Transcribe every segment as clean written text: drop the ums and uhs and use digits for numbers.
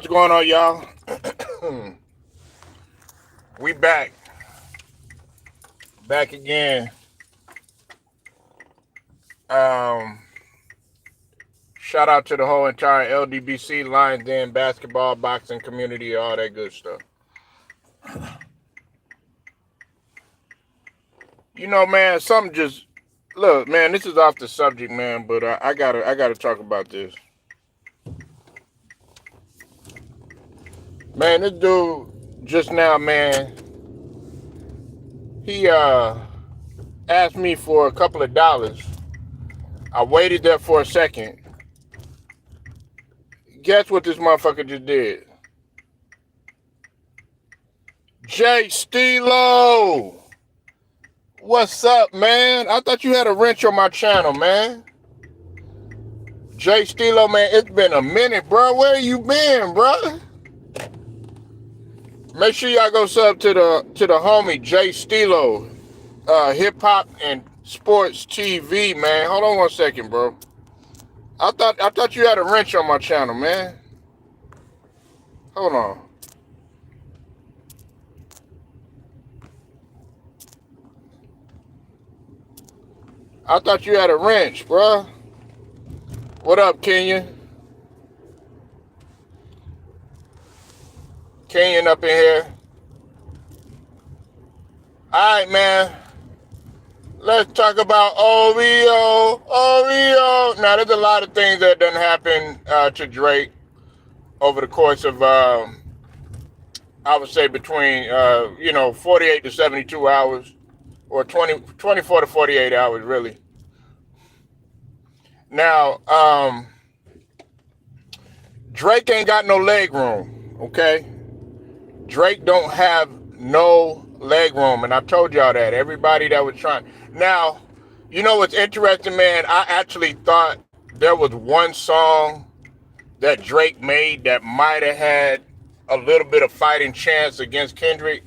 What's going on, y'all? We back again. Um, Shout out to the whole entire LDBC Lions Den basketball, boxing community, all that good stuff. You know, man, something just look, man. This is off the subject, man, but I gotta talk about this. Man, this dude just now, man, he asked me for a couple of dollars. I waited there for a second. Guess what this motherfucker just did? Jay Stilo! What's up, man? I thought you had a wrench on my channel, man. Jay Stilo, man, it's been a minute, bro. Where you been, bro? Make sure y'all go sub to the homie Jay Stilo, hip hop and sports TV, man. Hold on one second, bro. I thought you had a wrench on my channel, man. Hold on. I thought you had a wrench, bro. What up, Kenyon? Kenyon up in here. All right, man. Let's talk about Oreo. Now, there's a lot of things that done happen to Drake over the course of, I would say, between, 48 to 72 hours, or 24 to 48 hours, really. Now, Drake ain't got no leg room, okay? Drake don't have no leg room, and I told y'all that. Everybody that was trying. Now, you know what's interesting, man? I actually thought there was one song that Drake made that might have had a little bit of fighting chance against Kendrick.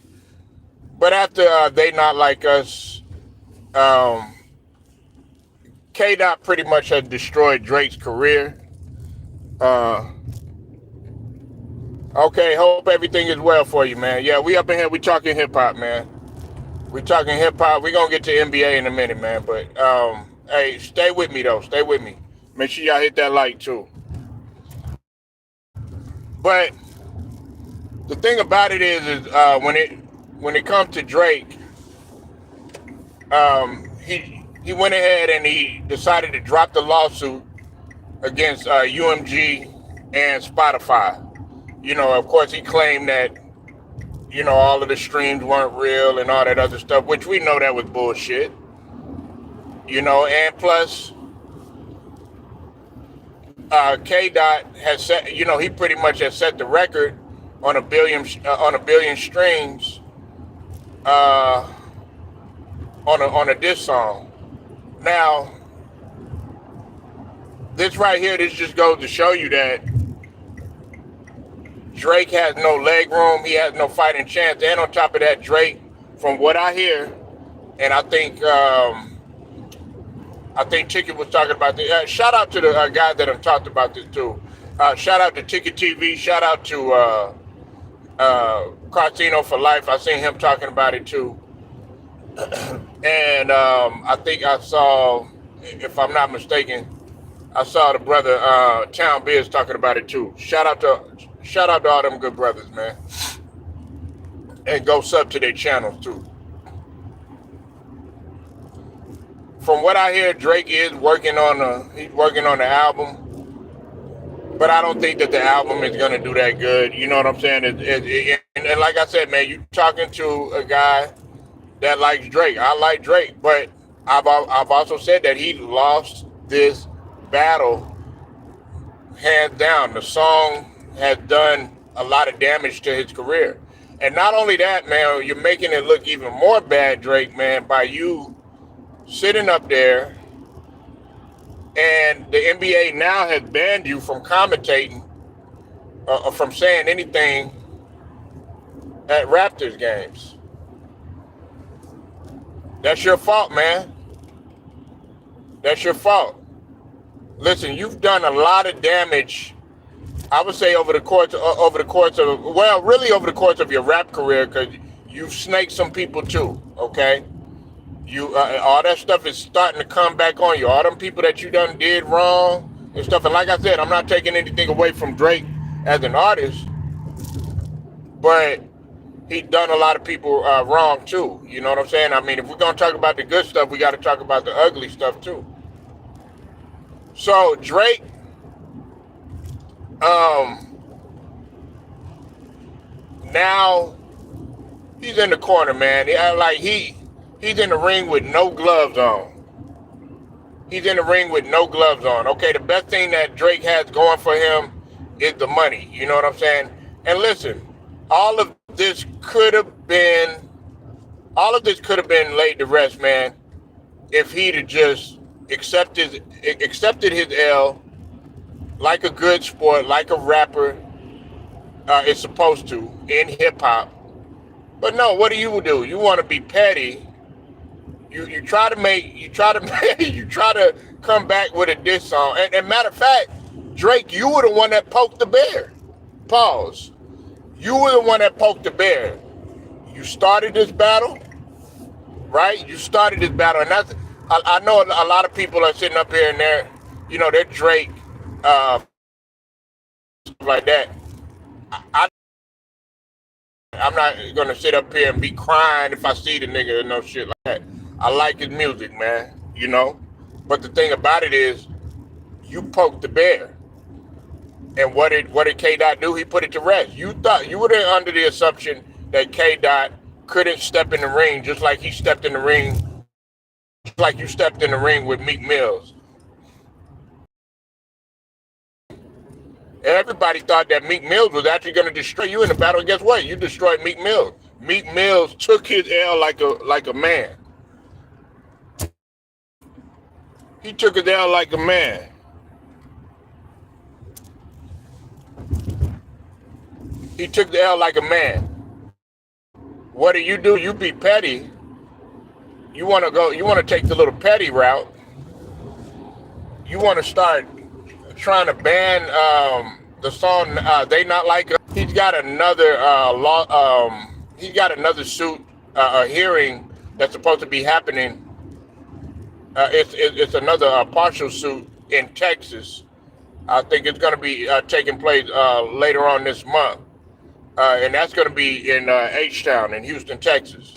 But after They Not Like Us, Cade pretty much had destroyed Drake's career. Okay, hope everything is well for you, man. Yeah, we up in here, we talking hip-hop, man. We talking hip-hop. We gonna get to NBA in a minute, man. But, hey, stay with me, though. Stay with me. Make sure y'all hit that like, too. But the thing about it is when it comes to Drake, he went ahead and he decided to drop the lawsuit against UMG and Spotify. You know, of course, he claimed that, all of the streams weren't real and all that other stuff, which we know that was bullshit. And plus, K. Dot has set, he pretty much has set the record on a billion streams on a diss song. Now, this right here, this just goes to show you that Drake has no leg room. He has no fighting chance. And on top of that, Drake, from what I hear, and I think Ticket was talking about this. Shout out to the guys that have talked about this too. Shout out to Ticket TV. Shout out to Cartino for Life. I seen him talking about it too. And I think I saw, if I'm not mistaken, I saw the brother Town Biz talking about it too. Shout out to all them good brothers, man. And go sub to their channels too. From what I hear, Drake is working on the album, but I don't think that the album is gonna do that good. You know what I'm saying? And like I said, man, you talking to a guy that likes Drake. I like Drake, but I've also said that he lost this battle hands down. The song has done a lot of damage to his career, and not only that, man, you're making it look even more bad, Drake, man, by you sitting up there, and the NBA now has banned you from commentating, from saying anything at Raptors games. That's your fault, man. That's your fault. Listen, you've done a lot of damage I would say over the course of well, really over the course of your rap career, because you've snaked some people too. Okay, you all that stuff is starting to come back on you. All them people that you done did wrong and stuff. And like I said, I'm not taking anything away from Drake as an artist, but he done a lot of people wrong too. You know what I'm saying? I mean, if we're gonna talk about the good stuff, we got to talk about the ugly stuff too. So Drake, um, now he's in the corner, man. He's in the ring with no gloves on. He's in the ring with no gloves on. Okay, the best thing that Drake has going for him is the money. You know what I'm saying? And listen, all of this could have been, all of this could have been laid to rest, man, if he'd have just accepted his L like a good sport, like a rapper is supposed to in hip hop. But no, what do? You want to be petty. You try to you try to come back with a diss song. And matter of fact, Drake, you were the one that poked the bear. Pause. You were the one that poked the bear. You started this battle, right? You started this battle, and I know a lot of people are sitting up here and they're Drake, like that. I'm not gonna sit up here and be crying if I see the nigga or no shit like that. I like his music, man, But the thing about it is, you poked the bear. And what did K Dot do? He put it to rest. You were there under the assumption that K Dot couldn't step in the ring just like he stepped in the ring, just like you stepped in the ring with Meek Mills. Everybody thought that Meek Mills was actually going to destroy you in the battle. Guess what? You destroyed Meek Mills. Meek Mills took his L like a man. He took his L like a man. He took the L like a man. What do? You be petty. You want to take the little petty route. You want to start trying to ban the song "They Not Like Us." He's got another he's got another suit, a hearing that's supposed to be happening. It's another partial suit in Texas. I think it's going to be taking place later on this month, and that's going to be in H-Town in Houston, Texas.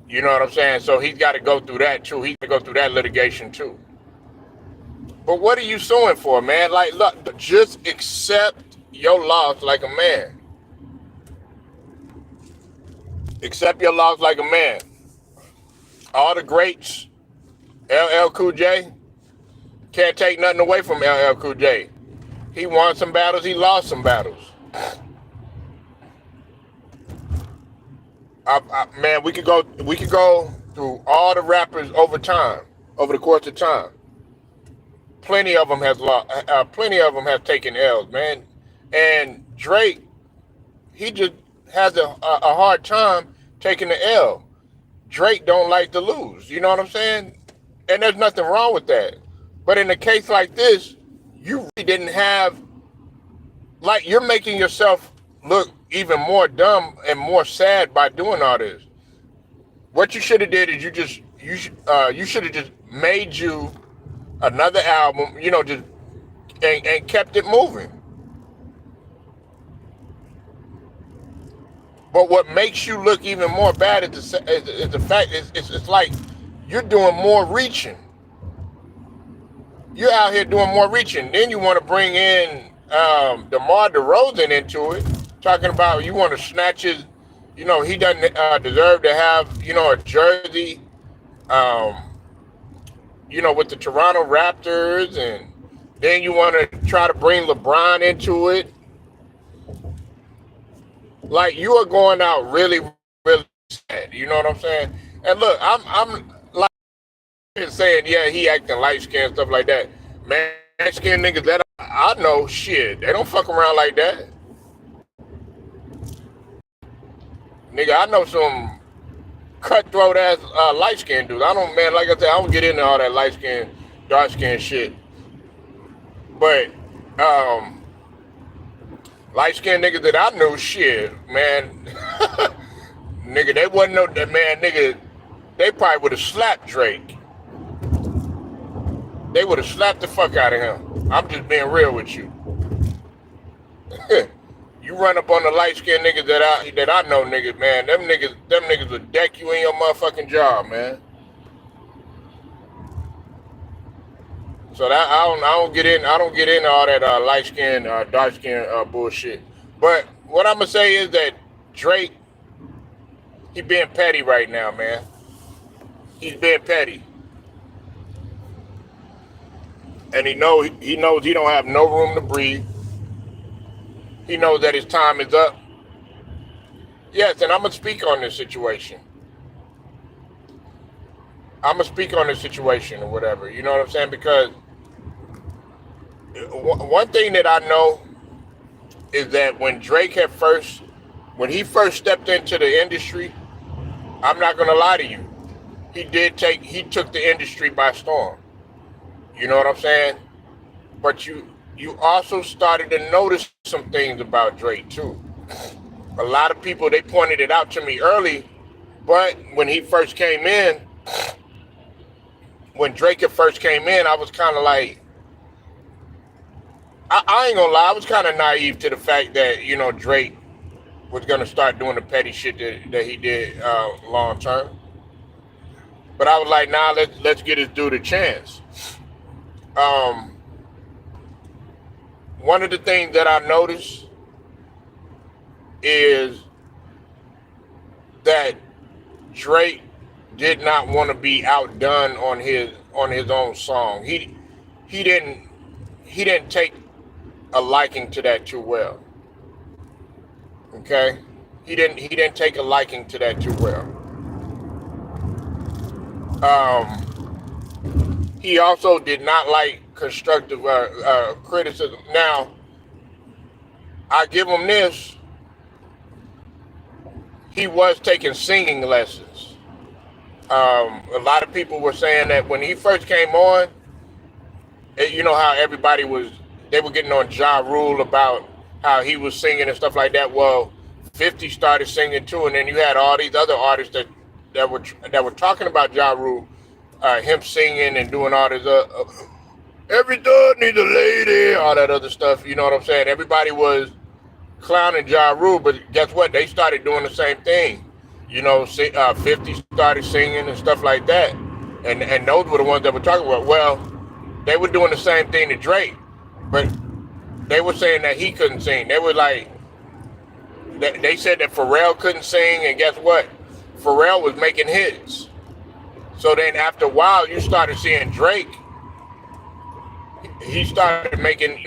You know what I'm saying? So he's got to go through that too. He's got to go through that litigation too. But what are you suing for, man? Like, look, just accept your loss like a man. Accept your loss like a man. All the greats, LL Cool J, can't take nothing away from LL Cool J. He won some battles, he lost some battles. Man, we could go through all the rappers over the course of time. Plenty of them has lost. Plenty of them have taken L's, man. And Drake, he just has a hard time taking the L. Drake don't like to lose. You know what I'm saying? And there's nothing wrong with that. But in a case like this, you really didn't have, like, you're making yourself look even more dumb and more sad by doing all this. What you should have did is you should have just made you another album, just and kept it moving. But what makes you look even more bad is the fact it's like you're doing more reaching. You're out here doing more reaching. Then you want to bring in DeMar DeRozan into it, talking about you want to snatch his, he doesn't deserve to have, a jersey, with the Toronto Raptors, and then you want to try to bring LeBron into it. Like, you are going out really, really sad. You know what I'm saying? And look, I'm like saying, yeah, he acting light skinned, stuff like that. Man, light skinned niggas that I know, shit, they don't fuck around like that. Nigga, I know some cutthroat ass light skinned dudes. Like I said, I don't get into all that light skinned, dark skinned shit. But Um, light skinned niggas that I knew, shit, man, nigga, they wasn't no that man, nigga. They probably would have slapped Drake. They would have slapped the fuck out of him. I'm just being real with you. You run up on the light skinned niggas that I know, niggas, man. Them niggas will deck you in your motherfucking job, man. So that I don't get into all that light skin, dark skin bullshit. But what I'm gonna say is that Drake, he being petty right now, man. He's being petty, and he knows he don't have no room to breathe. He knows that his time is up. Yes, and I'm gonna speak on this situation. I'm gonna speak on this situation or whatever. You know what I'm saying? Because one thing that I know is that when he first stepped into the industry, I'm not gonna lie to you, he took the industry by storm. You know what I'm saying? But you also started to notice some things about Drake too. A lot of people, they pointed it out to me early, but when Drake had first came in, I was kind of like, I ain't gonna lie, I was kind of naive to the fact that, you know, Drake was gonna start doing the petty shit that he did long term. But I was like, nah, let's get this dude a chance. Um, One of the things that I noticed is that Drake did not want to be outdone on his own song. He didn't take a liking to that too well. Okay, he didn't take a liking to that too well. He also did not like constructive criticism. Now, I give him this. He was taking singing lessons. A lot of people were saying that when he first came on, you know how they were getting on Ja Rule about how he was singing and stuff like that. Well, 50 started singing too, and then you had all these other artists that were talking about Ja Rule, him singing and doing all this every dog needs a lady, all that other stuff. You know what I'm saying? Everybody was clowning Ja Rule, but guess what? They started doing the same thing. You know, 50 started singing and stuff like that, and those were the ones that were talking about. Well, they were doing the same thing to Drake, but they were saying that he couldn't sing. They were like, they said that Pharrell couldn't sing, and guess what? Pharrell was making hits. So then after a while, you started seeing Drake. He started making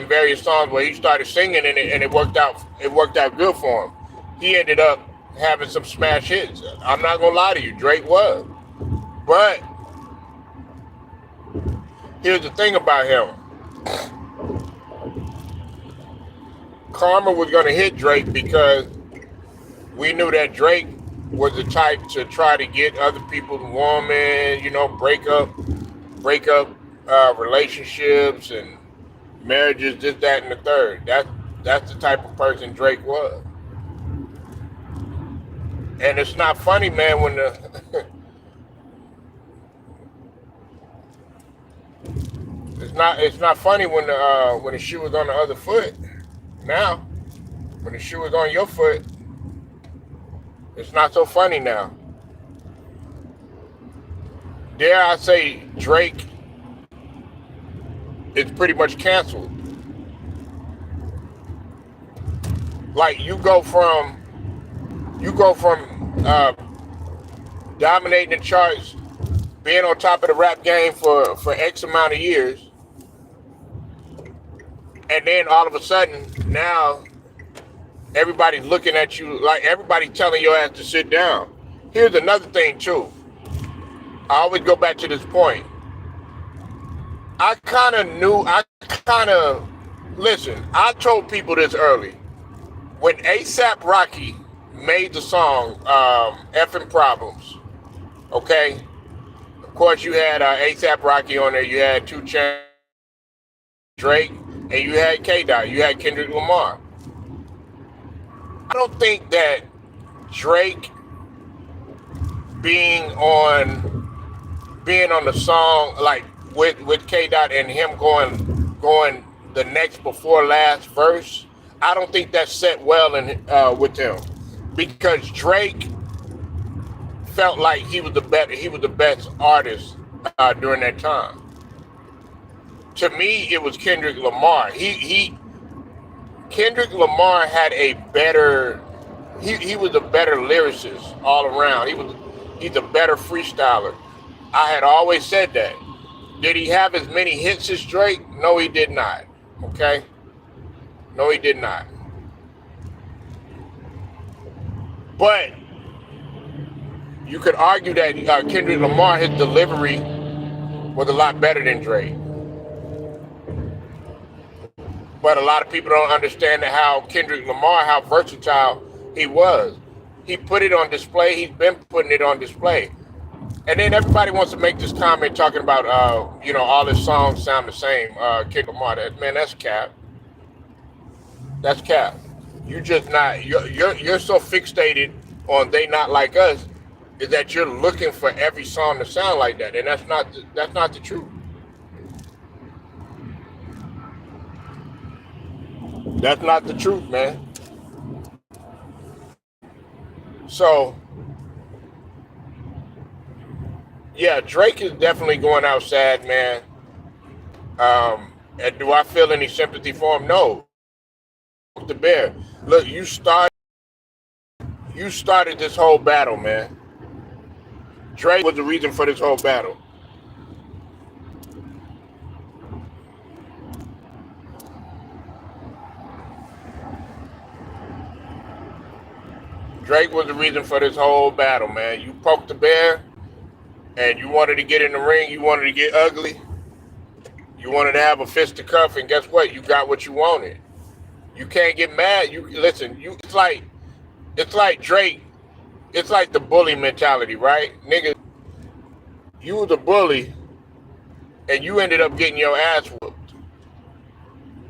various songs where he started singing, and it worked out. It worked out good for him. He ended up having some smash hits. I'm not gonna lie to you, Drake was. But here's the thing about him. Karma was gonna hit Drake because we knew that Drake was the type to try to get other people's woman, you know, break up relationships and marriages, this, that, and the third. That's the type of person Drake was. And it's not funny, man, when it's not funny when the shoe was on the other foot. Now, when the shoe is on your foot, it's not so funny now. Dare I say, Drake is pretty much canceled. Like you go from dominating the charts, being on top of the rap game for X amount of years, and then all of a sudden now everybody's looking at you like everybody's telling your ass to sit down. Here's another thing too. I always go back to this point. Listen, I told people this early. When A$AP Rocky made the song Effing Problems, okay? Of course, you had A$AP Rocky on there. You had 2 Chainz, Drake. and you had Cade, you had Kendrick Lamar. I don't think that Drake being on the song like with K Dot and him going the next before last verse, I don't think that set well in with him, because Drake felt like he was the best artist during that time. To me, it was Kendrick Lamar. Kendrick Lamar had a better. He was a better lyricist all around. He's a better freestyler. I had always said that. Did he have as many hits as Drake? No, he did not. Okay? No, he did not. But you could argue that Kendrick Lamar, his delivery was a lot better than Drake. But a lot of people don't understand how Kendrick Lamar, how versatile he was. He put it on display. He's been putting it on display. And then everybody wants to make this comment talking about, all his songs sound the same. Kendrick Lamar, that's cap. That's cap. You just not. You're so fixated on "They Not Like Us" is that you're looking for every song to sound like that, and that's not the truth. That's not the truth, man. So, yeah, Drake is definitely going out sad, man. And do I feel any sympathy for him? No. The bear. Look, you started this whole battle, man. Drake was the reason for this whole battle. Drake was the reason for this whole battle, man. You poked the bear, and you wanted to get in the ring. You wanted to get ugly. You wanted to have a fisticuff, and guess what? You got what you wanted. You can't get mad. You listen. It's like Drake. It's like the bully mentality, right, nigga? You was a bully, and you ended up getting your ass whooped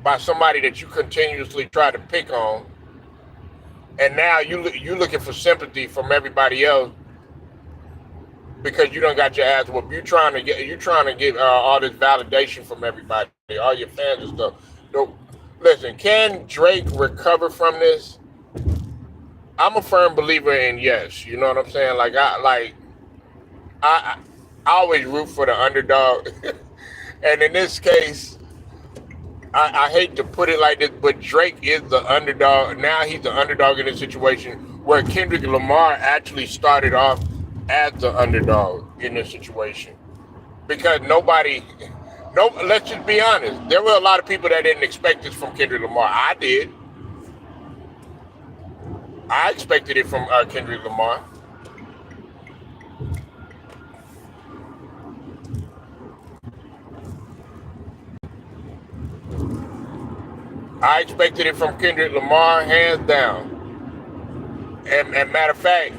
by somebody that you continuously try to pick on. And now you looking for sympathy from everybody else because you done got your ass whooped. You trying to get all this validation from everybody, all your fans and stuff. Listen, can Drake recover from this? I'm a firm believer in yes. You know what I'm saying? I always root for the underdog, and in this case, I hate to put it like this, but Drake is the underdog. Now he's the underdog in this situation where Kendrick Lamar actually started off as the underdog in this situation. Because let's just be honest. There were a lot of people that didn't expect this from Kendrick Lamar. I did. I expected it from Kendrick Lamar. I expected it from Kendrick Lamar, hands down. And matter of fact,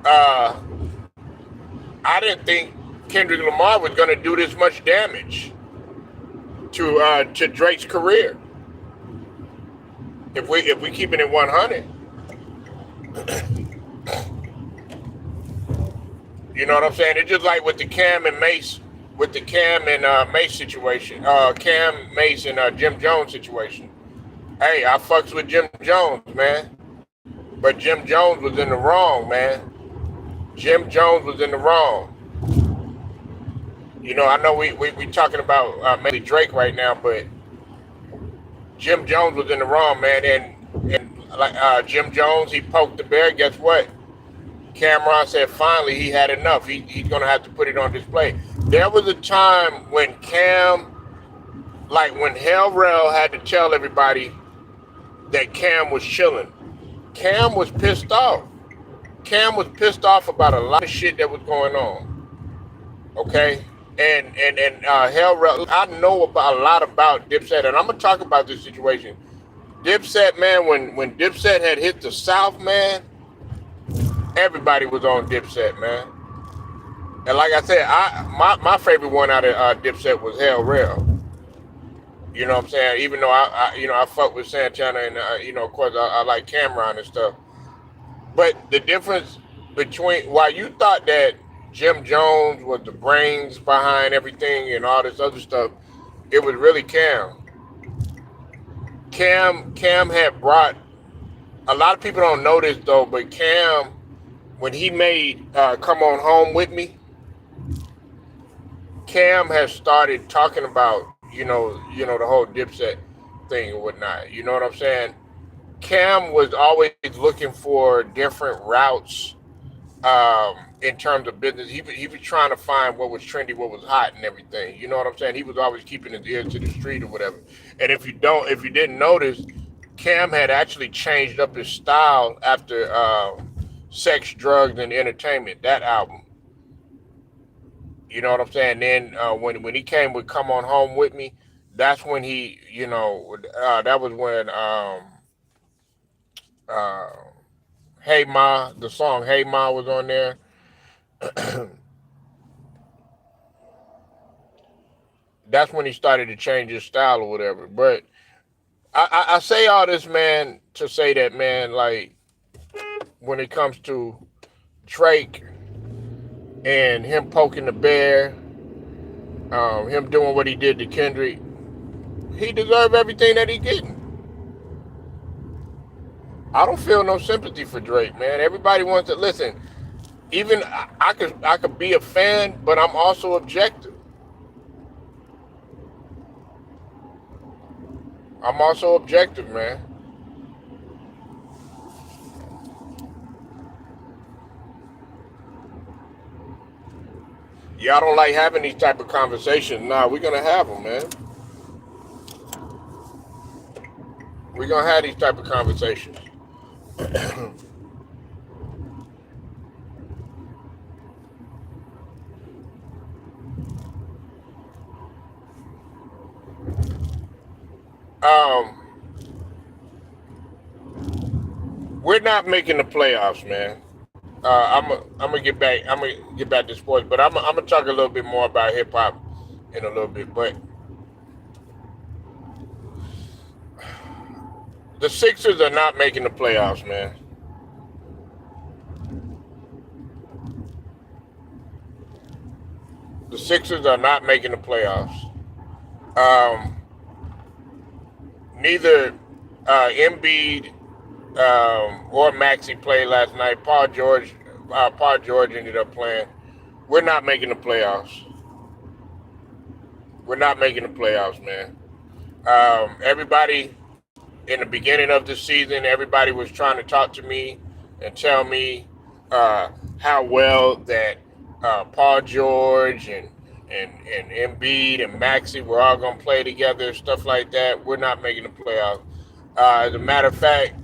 I didn't think Kendrick Lamar was going to do this much damage to Drake's career. If we keeping it 100, you know what I'm saying? It's just like with the Cam and Mace situation, Cam Mace and Jim Jones situation. Hey, I fucks with Jim Jones, man, but Jim Jones was in the wrong, man. Jim Jones was in the wrong. You know, I know we talking about mainly Drake right now, but Jim Jones was in the wrong, man. And like Jim Jones, he poked the bear. Guess what? Cameron said finally he had enough. He's gonna have to put it on display. There was a time when when Hell Rell had to tell everybody that Cam was chilling. Cam was pissed off. Cam was pissed off about a lot of shit that was going on. Okay? And Hell Rell, I know about a lot about Dipset, and I'm gonna talk about this situation. Dipset, man, when Dipset had hit the South, man, everybody was on Dipset, man. And like I said, my favorite one out of Dipset was Hell Rell. You know what I'm saying? Even though I fuck with Santana and of course I like Cameron and stuff. But the difference between while you thought that Jim Jones was the brains behind everything and all this other stuff, it was really Cam. Cam had brought a lot of people don't know this though, but Cam when he made "Come On Home with Me," Cam has started talking about the whole Dipset thing and whatnot. You know what I'm saying? Cam was always looking for different routes in terms of business. He was trying to find what was trendy, what was hot, and everything. You know what I'm saying? He was always keeping his ear to the street or whatever. And if you didn't notice, Cam had actually changed up his style after Sex, Drugs, and Entertainment, that album. You know what I'm saying? Then when he came with "Come On Home with Me," that's when that was when uh, "Hey Ma," the song "Hey Ma" was on there. That's when he started to change his style or whatever. But I say all this, man, to say that, man, like when it comes to Drake and him poking the bear, him doing what he did to Kendrick, he deserved everything that he getting. I don't feel no sympathy for Drake, man. Everybody wants to listen. Even I could be a fan, but I'm also objective. I'm also objective, man. Y'all don't like having these type of conversations. Nah, we're gonna have them, man. We're gonna have these type of conversations. um, we're not making the playoffs, man. I'm gonna get back. I'm gonna get back to sports, but I'm gonna talk a little bit more about hip hop in a little bit. But the Sixers are not making the playoffs, man. The Sixers are not making the playoffs. Um, Neither Embiid or Maxi played last night. Paul George ended up playing. We're not making the playoffs. We're not making the playoffs, man. Everybody in the beginning of the season, everybody was trying to talk to me and tell me how well that Paul George and Embiid and Maxi were all gonna play together, stuff like that. We're not making the playoffs. As a matter of fact,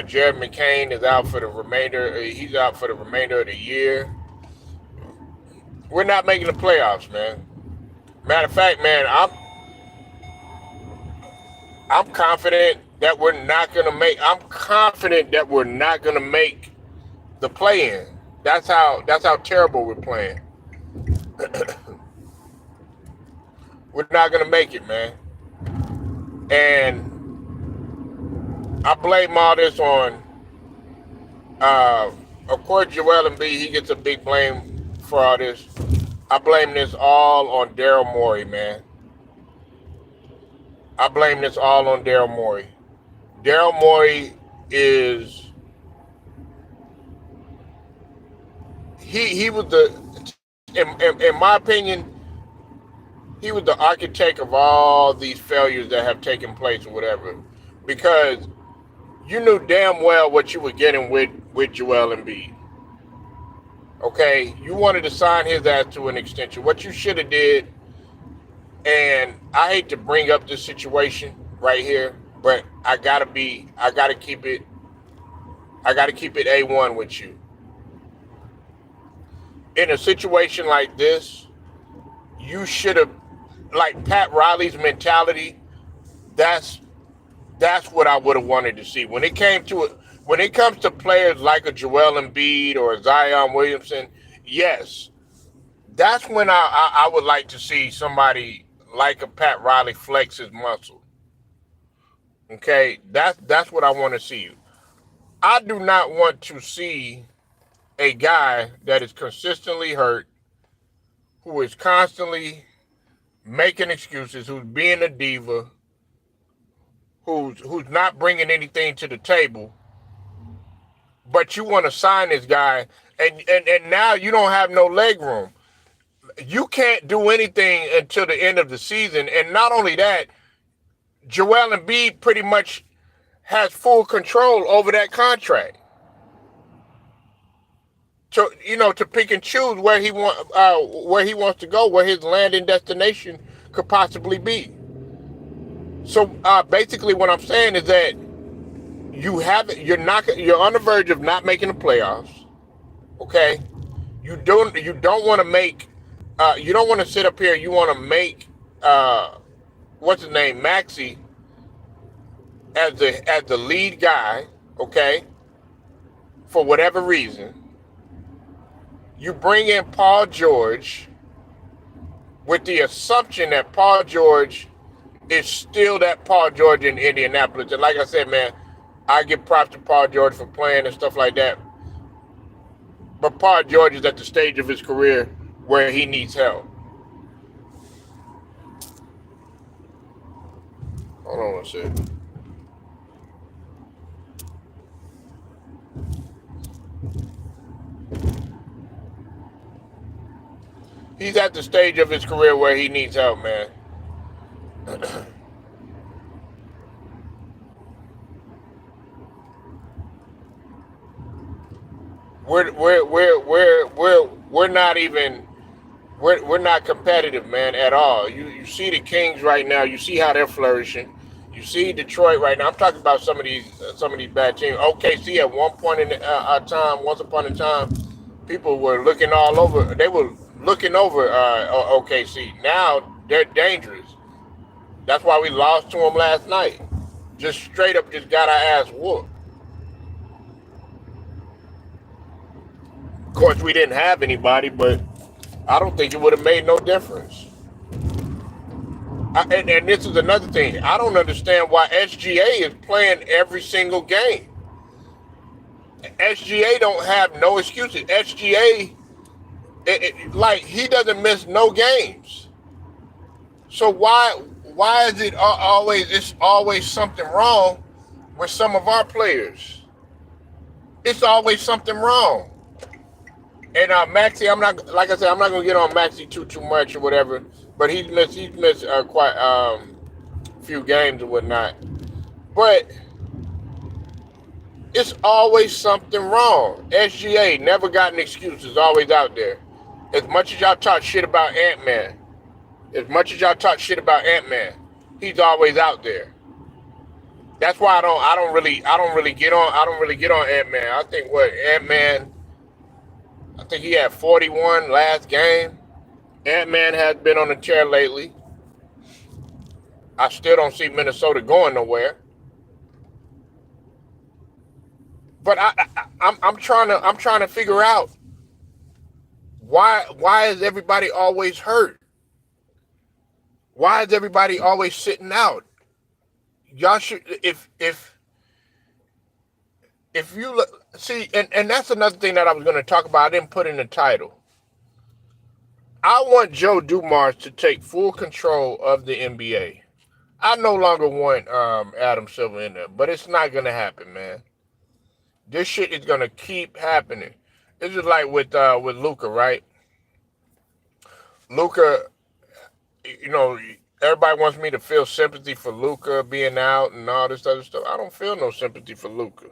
Jared McCain is out for the remainder. He's out for the remainder of the year. We're not making the playoffs, man. Matter of fact, man, I'm confident that we're not gonna make. I'm confident that we're not gonna make the play-in. That's how terrible we're playing. We're not gonna make it, man. And I blame all this on, of course, Joel Embiid. He gets a big blame for all this. I blame this all on Daryl Morey, man. I blame this all on Daryl Morey. Daryl Morey is he was in my opinion, he was the architect of all these failures that have taken place or whatever, because you knew damn well what you were getting with Joel Embiid. Okay, you wanted to sign his ass to an extension. What you should have did, and I hate to bring up this situation right here, but I gotta keep it A1 with you. In a situation like this, you should have, like Pat Riley's mentality. That's what I would have wanted to see when it came to it. When it comes to players like a Joel Embiid or a Zion Williamson, yes, that's when I would like to see somebody like a Pat Riley flex his muscle. Okay, that's what I want to see. I do not want to see a guy that is consistently hurt, who is constantly making excuses, who's being a diva, who's not bringing anything to the table. But you want to sign this guy, and now you don't have no leg room. You can't do anything until the end of the season. And not only that, Joel Embiid pretty much has full control over that contract. To pick and choose where he wants to go, where his landing destination could possibly be. So basically, what I'm saying is that you're on the verge of not making the playoffs. Okay, you don't want to make you don't want to sit up here. You want to make what's his name, Maxey, as the lead guy. Okay, for whatever reason, you bring in Paul George with the assumption that Paul George is still that Paul George in Indianapolis. And like I said, man, I give props to Paul George for playing and stuff like that. But Paul George is at the stage of his career where he needs help. Hold on one second. He's at the stage of his career where he needs help, man. We're not even we're not competitive, man, at all. You see the Kings right now. You see how they're flourishing. You see Detroit right now. I'm talking about some of these bad teams. OKC at one point in once upon a time, people were looking all over. They were looking over OKC. Now they're dangerous. That's why we lost to them last night. Just straight up, just got our ass whooped. Of course, we didn't have anybody, but I don't think it would have made no difference. And this is another thing. I don't understand why SGA is playing every single game. SGA don't have no excuses. SGA, like, he doesn't miss no games. So why is it always something wrong with some of our players? It's always something wrong. And Maxey, I'm not gonna get on Maxey too much or whatever, but he's missed quite a few games and whatnot. But it's always something wrong. SGA never got an excuse. Is always out there. As much as y'all talk shit about Ant-Man, he's always out there. That's why I don't really get on Ant-Man. I think I think he had 41 last game. Ant-Man has been on the chair lately. I still don't see Minnesota going nowhere. But I'm trying to figure out why is everybody always hurt? Why is everybody always sitting out? Y'all should if you look, see, and that's another thing that I was going to talk about. I didn't put in the title. I want Joe Dumars to take full control of the NBA. I no longer want Adam Silver in there, but it's not going to happen, man. This shit is going to keep happening. It's just like with Luka, right? Luka, everybody wants me to feel sympathy for Luka being out and all this other stuff. I don't feel no sympathy for Luka.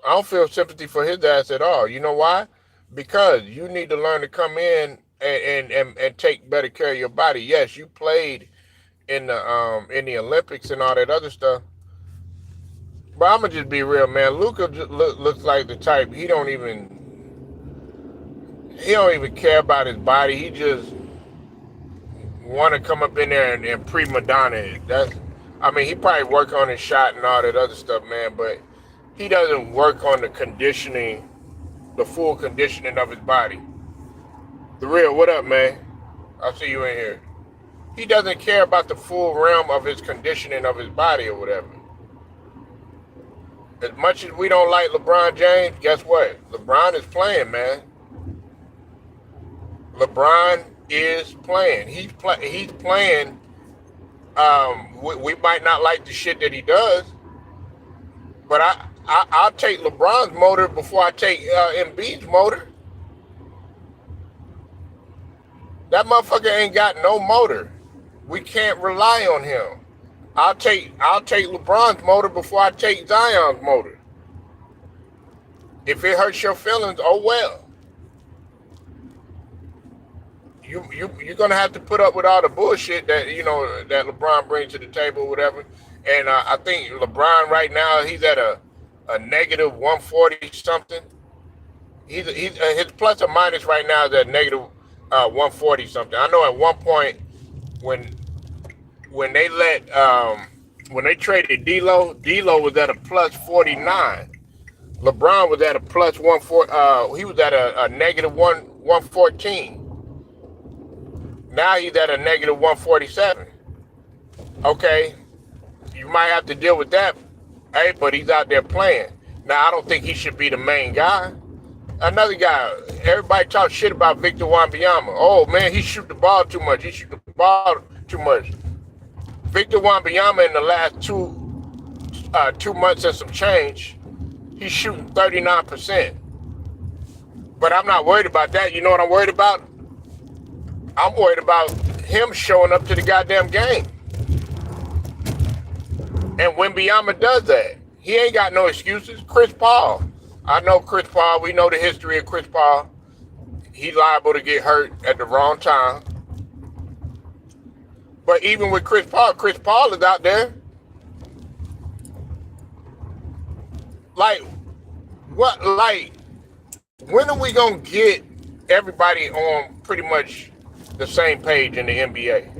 I don't feel sympathy for his ass at all. You know why? Because you need to learn to come in and take better care of your body. Yes, you played in the Olympics and all that other stuff. But I'm gonna just be real, man. Luka looks like the type, he don't even care about his body. He just want to come up in there and prima donna it. He probably work on his shot and all that other stuff, man, but he doesn't work on the full conditioning of his body. The Real, what up, man? I see you in here. He doesn't care about the full realm of his conditioning of his body or whatever. As much as we don't like LeBron James, guess what? LeBron is playing, man. LeBron is playing. He's playing. We might not like the shit that he does, but I'll take LeBron's motor before I take Embiid's motor. That motherfucker ain't got no motor. We can't rely on him. I'll take LeBron's motor before I take Zion's motor. If it hurts your feelings, oh well. You're gonna have to put up with all the bullshit that that LeBron brings to the table, or whatever. And I think LeBron right now he's at a negative 140 something. His plus or minus right now is at negative 140 something. I know at one point when they traded D'Lo was at a plus 49. LeBron was at a plus 140. He was at a negative 114. Now he's at a negative 147. Okay, you might have to deal with that. Hey, but he's out there playing. Now I don't think he should be the main guy. Another guy, everybody talks shit about Victor Wembanyama. Oh man, he shoot the ball too much. Victor Wembanyama in the last 2 months and some change, he's shooting 39%. But I'm not worried about that. You know what I'm worried about? I'm worried about him showing up to the goddamn game. And Wembanyama does that. He ain't got no excuses. Chris Paul. I know Chris Paul. We know the history of Chris Paul. He's liable to get hurt at the wrong time. But even with Chris Paul is out there. Like, what? Like, when are we gonna get everybody on pretty much the same page in the NBA?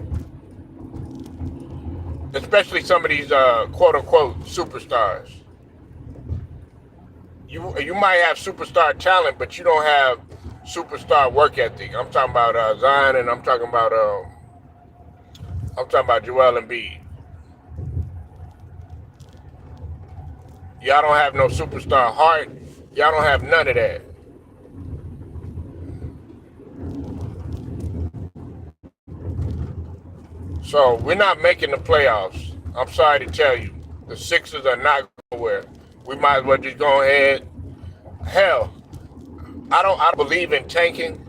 Especially some of these quote unquote superstars. You might have superstar talent, but you don't have superstar work ethic. I'm talking about Zion, and I'm talking about Joel Embiid. Y'all don't have no superstar heart. Y'all don't have none of that. So we're not making the playoffs. I'm sorry to tell you. The Sixers are not nowhere. We might as well just go ahead. Hell, I don't believe in tanking.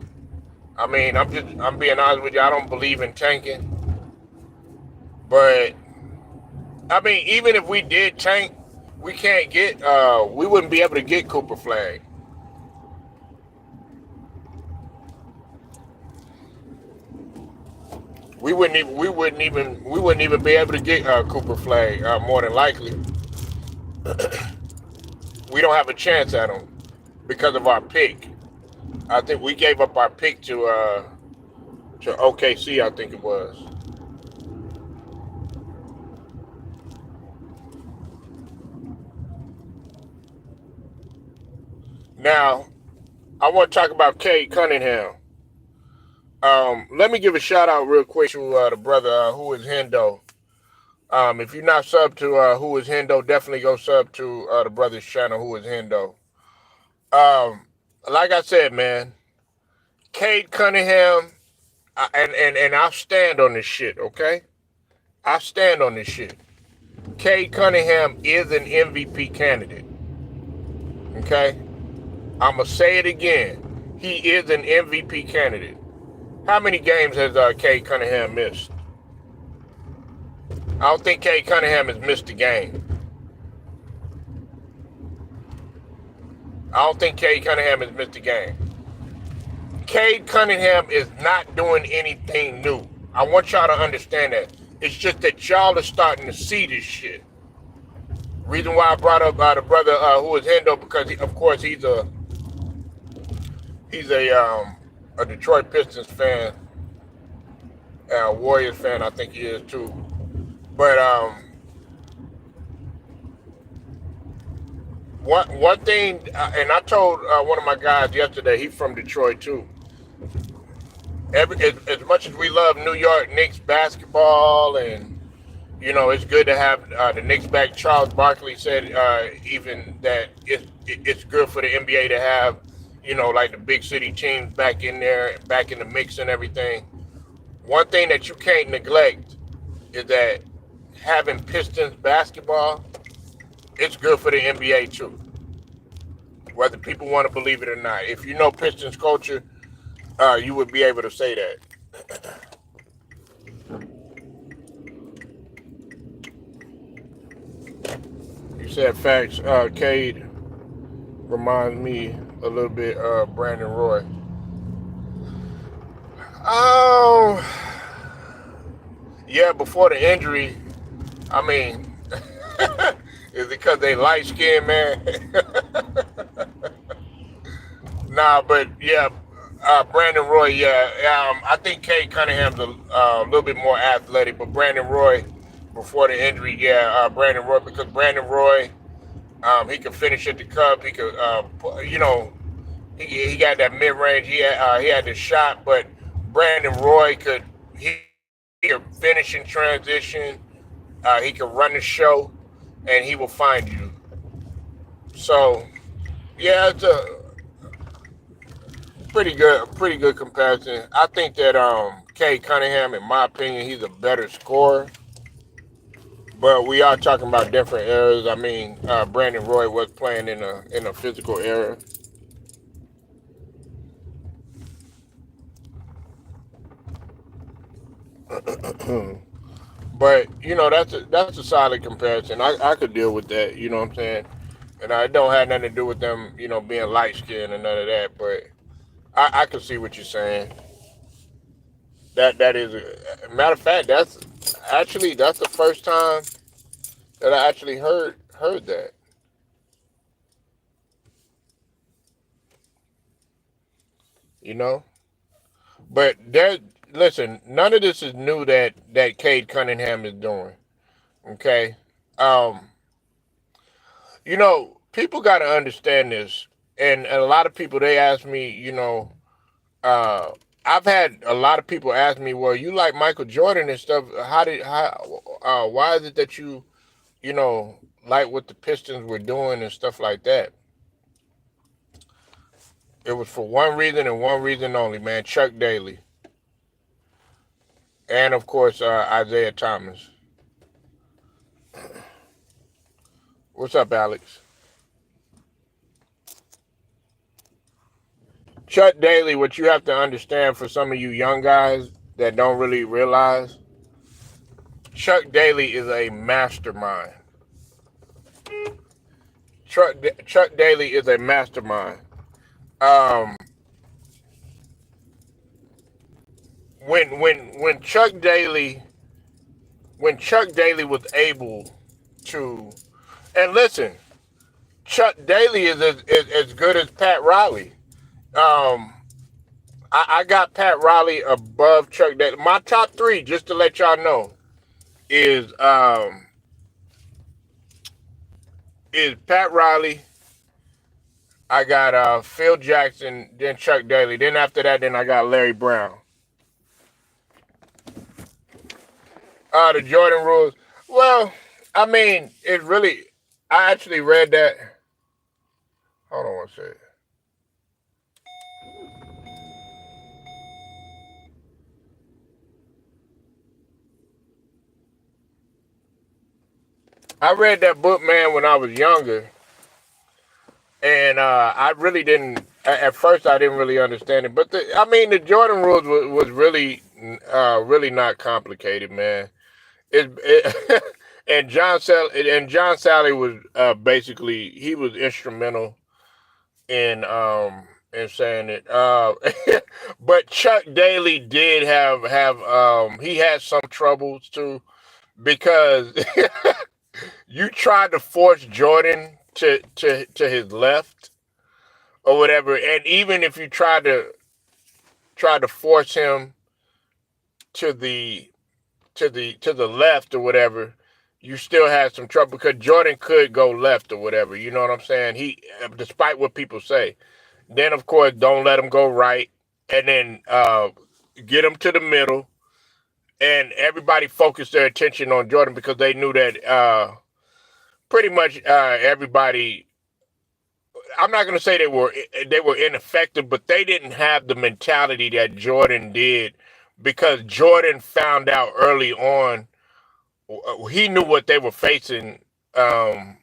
I mean, I'm being honest with you. I don't believe in tanking. But I mean, even if we did tank, we wouldn't be able to get Cooper Flag. We wouldn't even be able to get Cooper Flag, more than likely. We don't have a chance at him because of our pick. I think we gave up our pick to OKC, I think it was. Now, I want to talk about Cade Cunningham. Let me give a shout out real quick to the brother Who Is Hendo. If you're not sub to Who Is Hendo, definitely go sub to the brother's channel, Who Is Hendo. Like I said, man, Cade Cunningham, and I'll stand on this shit, okay? I stand on this shit. Cade Cunningham is an MVP candidate, okay? I'm going to say it again. He is an MVP candidate. How many games has Cade Cunningham missed? I don't think Cade Cunningham has missed a game. Cade Cunningham is not doing anything new. I want y'all to understand that. It's just that y'all are starting to see this shit. Reason why I brought up the brother Who Is Hendo, because of course he's a Detroit Pistons fan, Warriors fan, I think he is too. But one thing, and I told one of my guys yesterday, he's from Detroit too. as much as we love New York Knicks basketball, and it's good to have the Knicks back. Charles Barkley said even that it's good for the NBA to have like the big city teams back in there, back in the mix and everything. One thing that you can't neglect is that having Pistons basketball, it's good for the NBA too. Whether people want to believe it or not, if you know Pistons culture, you would be able to say that. You said facts. Cade reminds me a little bit of Brandon Roy. Oh, yeah, before the injury, I mean, is it because they light skinned, man? Nah, but yeah, Brandon Roy, yeah. I think Kate Cunningham's a little bit more athletic, but Brandon Roy, before the injury, yeah, Brandon Roy, because Brandon Roy, he could finish at the cup. He could, he got that mid range. He had the shot, but Brandon Roy he could finish in transition. He could run the show, and he will find you. So yeah, it's a pretty good comparison. I think that Kay Cunningham, in my opinion, he's a better scorer. But we are talking about different eras. I mean, Brandon Roy was playing in a physical era. But that's a solid comparison. I could deal with that. You know what I'm saying? And I don't have nothing to do with them, being light skinned and none of that. But I can see what you're saying. That is a matter of fact. That's the first time that I actually heard that. You know, but there. Listen, none of this is new that Cade Cunningham is doing. Okay, um, people got to understand this, and a lot of people they ask me, uh, I've had a lot of people ask me, well, you like Michael Jordan and stuff. Why is it that you know, like what the Pistons were doing and stuff like that? It was for one reason and one reason only, man. Chuck Daly, and of course Isaiah Thomas. What's up, Alex? Chuck Daly. What you have to understand for some of you young guys that don't really realize, Chuck Daly is a mastermind. Chuck Daly is a mastermind. Um, when Chuck Daly was able to, and listen, Chuck Daly is as good as Pat Riley. Um, I got Pat Riley above Chuck Daly. My top three, just to let y'all know, is is Pat Riley. I got Phil Jackson, then Chuck Daly. Then after that, then I got Larry Brown. The Jordan rules. Well, I mean, it really. I actually read that. Hold on one second. I read that book, man, when I was younger, and I really didn't. At first, I didn't really understand it, but I mean, the Jordan rules was really, really not complicated, man. It and John Sally was basically he was instrumental in saying it. But Chuck Daly did have he had some troubles too because you tried to force Jordan to his left or whatever, and even if you tried to force him to the to the left or whatever, you still had some trouble because Jordan could go left or whatever. You know what I'm saying? Despite what people say. Then of course, don't let him go right, and then get him to the middle, and everybody focused their attention on Jordan because they knew that pretty much everybody. I'm not going to say they were ineffective, but they didn't have the mentality that Jordan did because Jordan found out early on. He knew what they were facing. Um,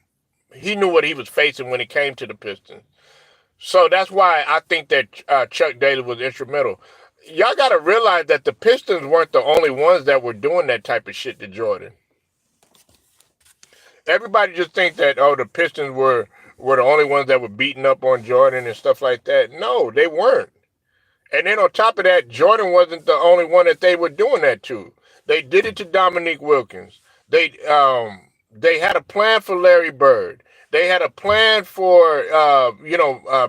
he knew what he was facing when it came to the Pistons. So that's why I think that Chuck Daly was instrumental. Y'all got to realize that the Pistons weren't the only ones that were doing that type of shit to Jordan. Everybody just think that the Pistons were the only ones that were beating up on Jordan and stuff like that. No, they weren't. And then on top of that, Jordan wasn't the only one that they were doing that to. They did it to Dominique Wilkins. They had a plan for Larry Bird. They had a plan for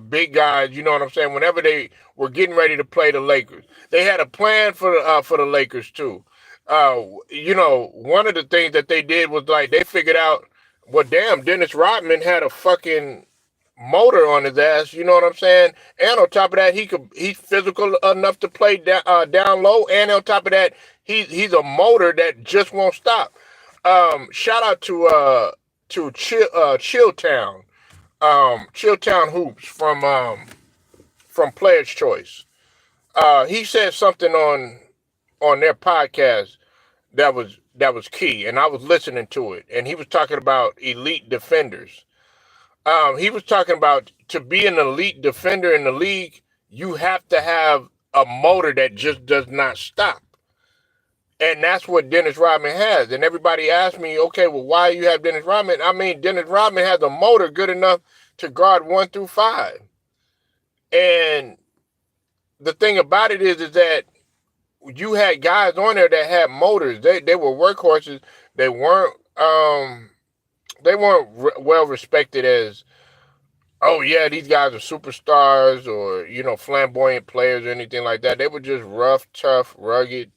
big guys. You know what I'm saying? Whenever they were getting ready to play the Lakers, they had a plan for the Lakers too. One of the things that they did was like they figured out, well, damn, Dennis Rodman had a fucking motor on his ass, you know what I'm saying? And on top of that, he's physical enough to play down low, and on top of that, he's a motor that just won't stop. Shout out to Chilltown, Chilltown Hoops from Player's Choice. He said something on their podcast that was key, and I was listening to it, and he was talking about elite defenders. He was talking about to be an elite defender in the league, you have to have a motor that just does not stop. And that's what Dennis Rodman has. And everybody asked me, okay, well, why you have Dennis Rodman? I mean, Dennis Rodman has a motor good enough to guard 1 through 5. And the thing about it is that you had guys on there that had motors. They were workhorses. They weren't well respected as, oh yeah, these guys are superstars or flamboyant players or anything like that. They were just rough, tough, rugged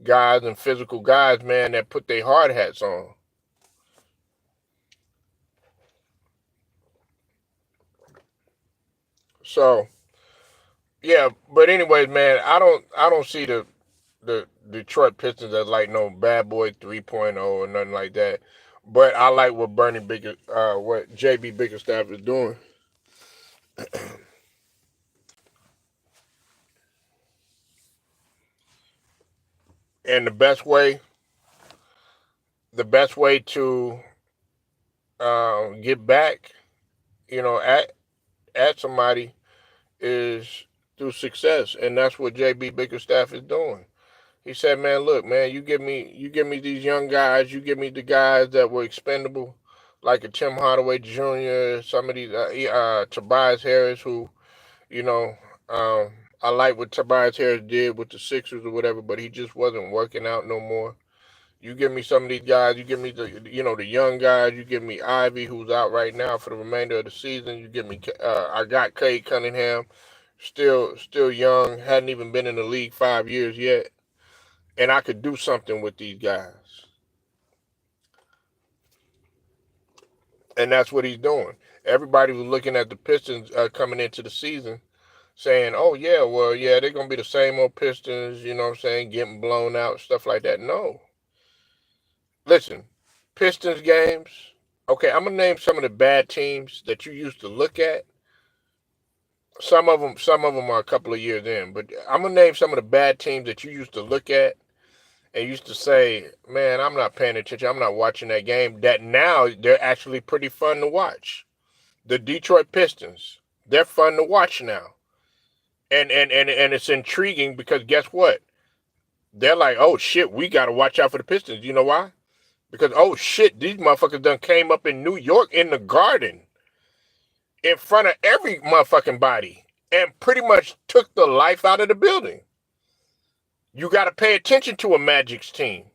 guys and physical guys, man, that put their hard hats on. So yeah, but anyways, man, I don't see the Detroit Pistons as like no bad boy 3.0 or nothing like that. But I like what what JB Bickerstaff is doing. And the best way to get back, at somebody is through success, and that's what JB Bickerstaff is doing. He said, "Man, look, man, you give me these young guys, you give me the guys that were expendable, like a Tim Hardaway Jr., some of these Tobias Harris, who you know, I like what Tobias Harris did with the Sixers or whatever, but he just wasn't working out no more. You give me some of these guys. You give me the young guys. You give me Ivy, who's out right now for the remainder of the season. You give me, I got Cade Cunningham, still young, hadn't even been in the league 5 years yet, and I could do something with these guys, and that's what he's doing. Everybody was looking at the Pistons coming into the season, saying, "Oh yeah, well yeah, they're gonna be the same old Pistons." You know what I'm saying? Getting blown out, stuff like that. No, listen, Pistons games. Okay, I'm gonna name some of the bad teams that you used to look at. Some of them are a couple of years in, but I'm gonna name some of the bad teams that you used to look at and used to say, "Man, I'm not paying attention. I'm not watching that game." That now they're actually pretty fun to watch. The Detroit Pistons, they're fun to watch now, and it's intriguing because guess what? They're like, "Oh shit, we gotta watch out for the Pistons." You know why? Because oh shit, these motherfuckers done came up in New York in the Garden in front of every motherfucking body and pretty much took the life out of the building. You got to pay attention to a Magic's team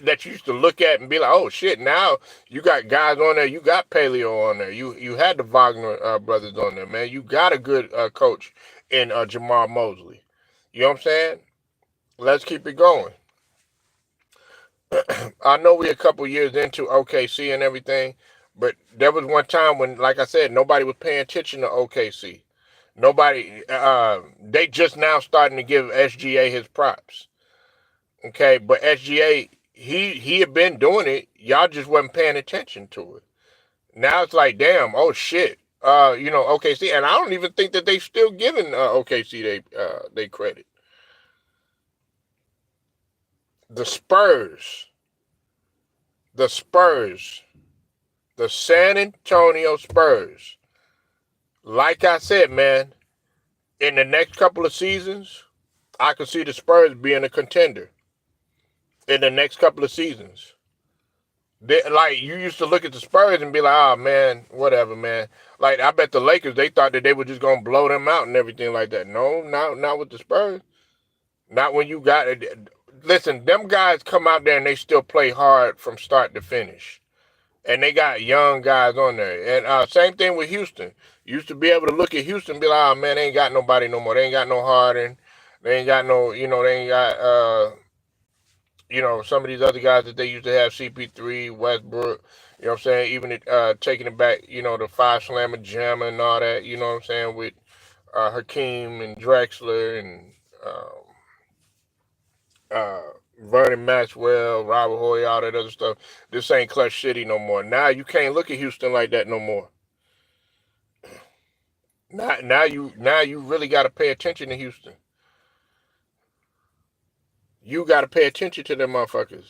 that you used to look at and be like, oh shit, now you got guys on there. You got Paleo on there. You had the Wagner brothers on there, man. You got a good coach in Jamal Mosley. You know what I'm saying? Let's keep it going. I know we're a couple years into OKC and everything, but there was one time when, like I said, nobody was paying attention to OKC. Nobody. They just now starting to give SGA his props. Okay, but SGA he had been doing it. Y'all just wasn't paying attention to it. Now it's like, damn, oh shit. OKC, and I don't even think that they still giving OKC they credit. The Spurs, the Spurs, the San Antonio Spurs. Like I said, man, in the next couple of seasons, I could see the Spurs being a contender. In the next couple of seasons, like you used to look at the Spurs and be like, oh man, whatever, man. Like I bet the Lakers they thought that they were just gonna blow them out and everything like that. No, not with the Spurs. Not when you got it. Listen, them guys come out there and they still play hard from start to finish, and they got young guys on there. And same thing with Houston. You used to be able to look at Houston and be like, oh man, they ain't got nobody no more. They ain't got no Harden. They ain't got no, they ain't got some of these other guys that they used to have, CP3, Westbrook, you know what I'm saying? Even taking it back, the five slammer jammer and all that, you know what I'm saying, with Hakeem and Drexler and uh, Vernon Maxwell, Robert Horry, all that other stuff. This ain't Clutch City no more. Now you can't look at Houston like that no more. Now you really got to pay attention to Houston. You got to pay attention to them motherfuckers.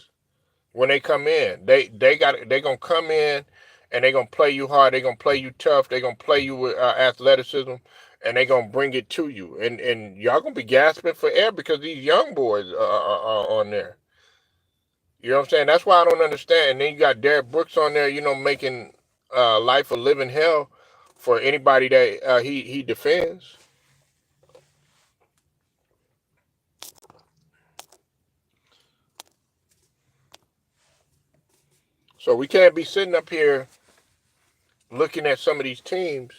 When they come in, they gonna come in and they gonna play you hard. They gonna play you tough. They gonna play you with athleticism, and they gonna bring it to you. And y'all gonna be gasping for air because these young boys are on there. You know what I'm saying? That's why I don't understand. And then you got Derek Brooks on there, making life a living hell for anybody that he defends. So we can't be sitting up here looking at some of these teams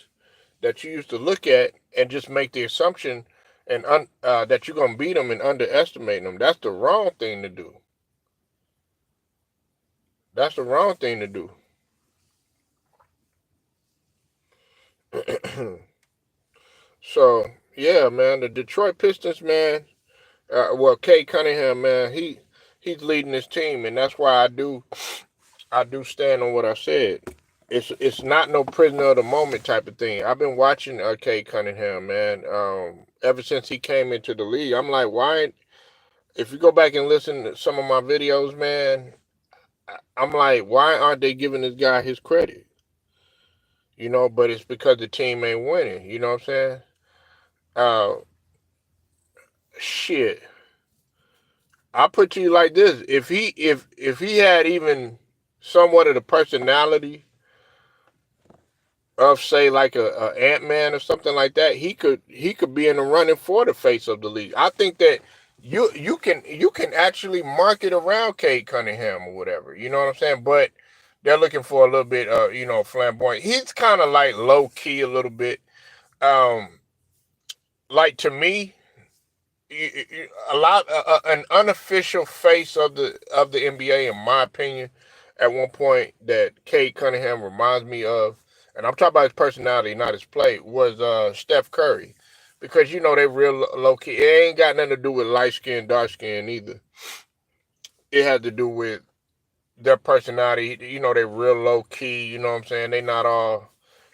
that you used to look at and just make the assumption that you're gonna beat them and underestimate them. That's the wrong thing to do. That's the wrong thing to do. So yeah, man, the Detroit Pistons, man. Cade Cunningham, man, he's leading this team, and that's why I do stand on what I said. It's not no prisoner of the moment type of thing. I've been watching Cade Cunningham, man. Ever since he came into the league, I'm like, why? If you go back and listen to some of my videos, man, I'm like, why aren't they giving this guy his credit? But it's because the team ain't winning. You know what I'm saying? Uh, shit. I'll put to you like this: if he had even somewhat of the personality of, say, like a Ant Man or something like that, he could be in the running for the face of the league. I think that you can actually market around Cade Cunningham or whatever. You know what I'm saying? But they're looking for a little bit flamboyant. He's kind of like low key a little bit. Um, like to me, a lot an unofficial face of the NBA, in my opinion, at one point that Cade Cunningham reminds me of, and I'm talking about his personality, not his play, was Steph Curry, because they real low key. It ain't got nothing to do with light skin, dark skin either. It had to do with their personality. They real low key. You know what I'm saying? They not all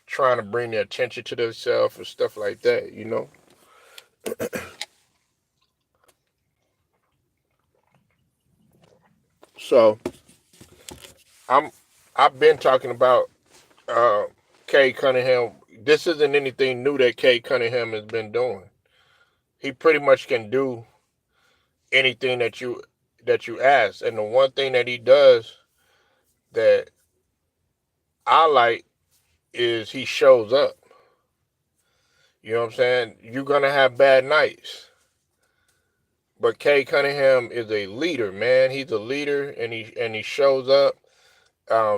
trying to bring their attention to themselves and stuff like that. So I'm I've been talking about uh, Cade Cunningham. This isn't anything new that Cade Cunningham has been doing. He pretty much can do anything that you ask. And the one thing that he does that I like is he shows up. You know what I'm saying? You're gonna have bad nights, but Cade Cunningham is a leader, man. He's a leader, and he shows up.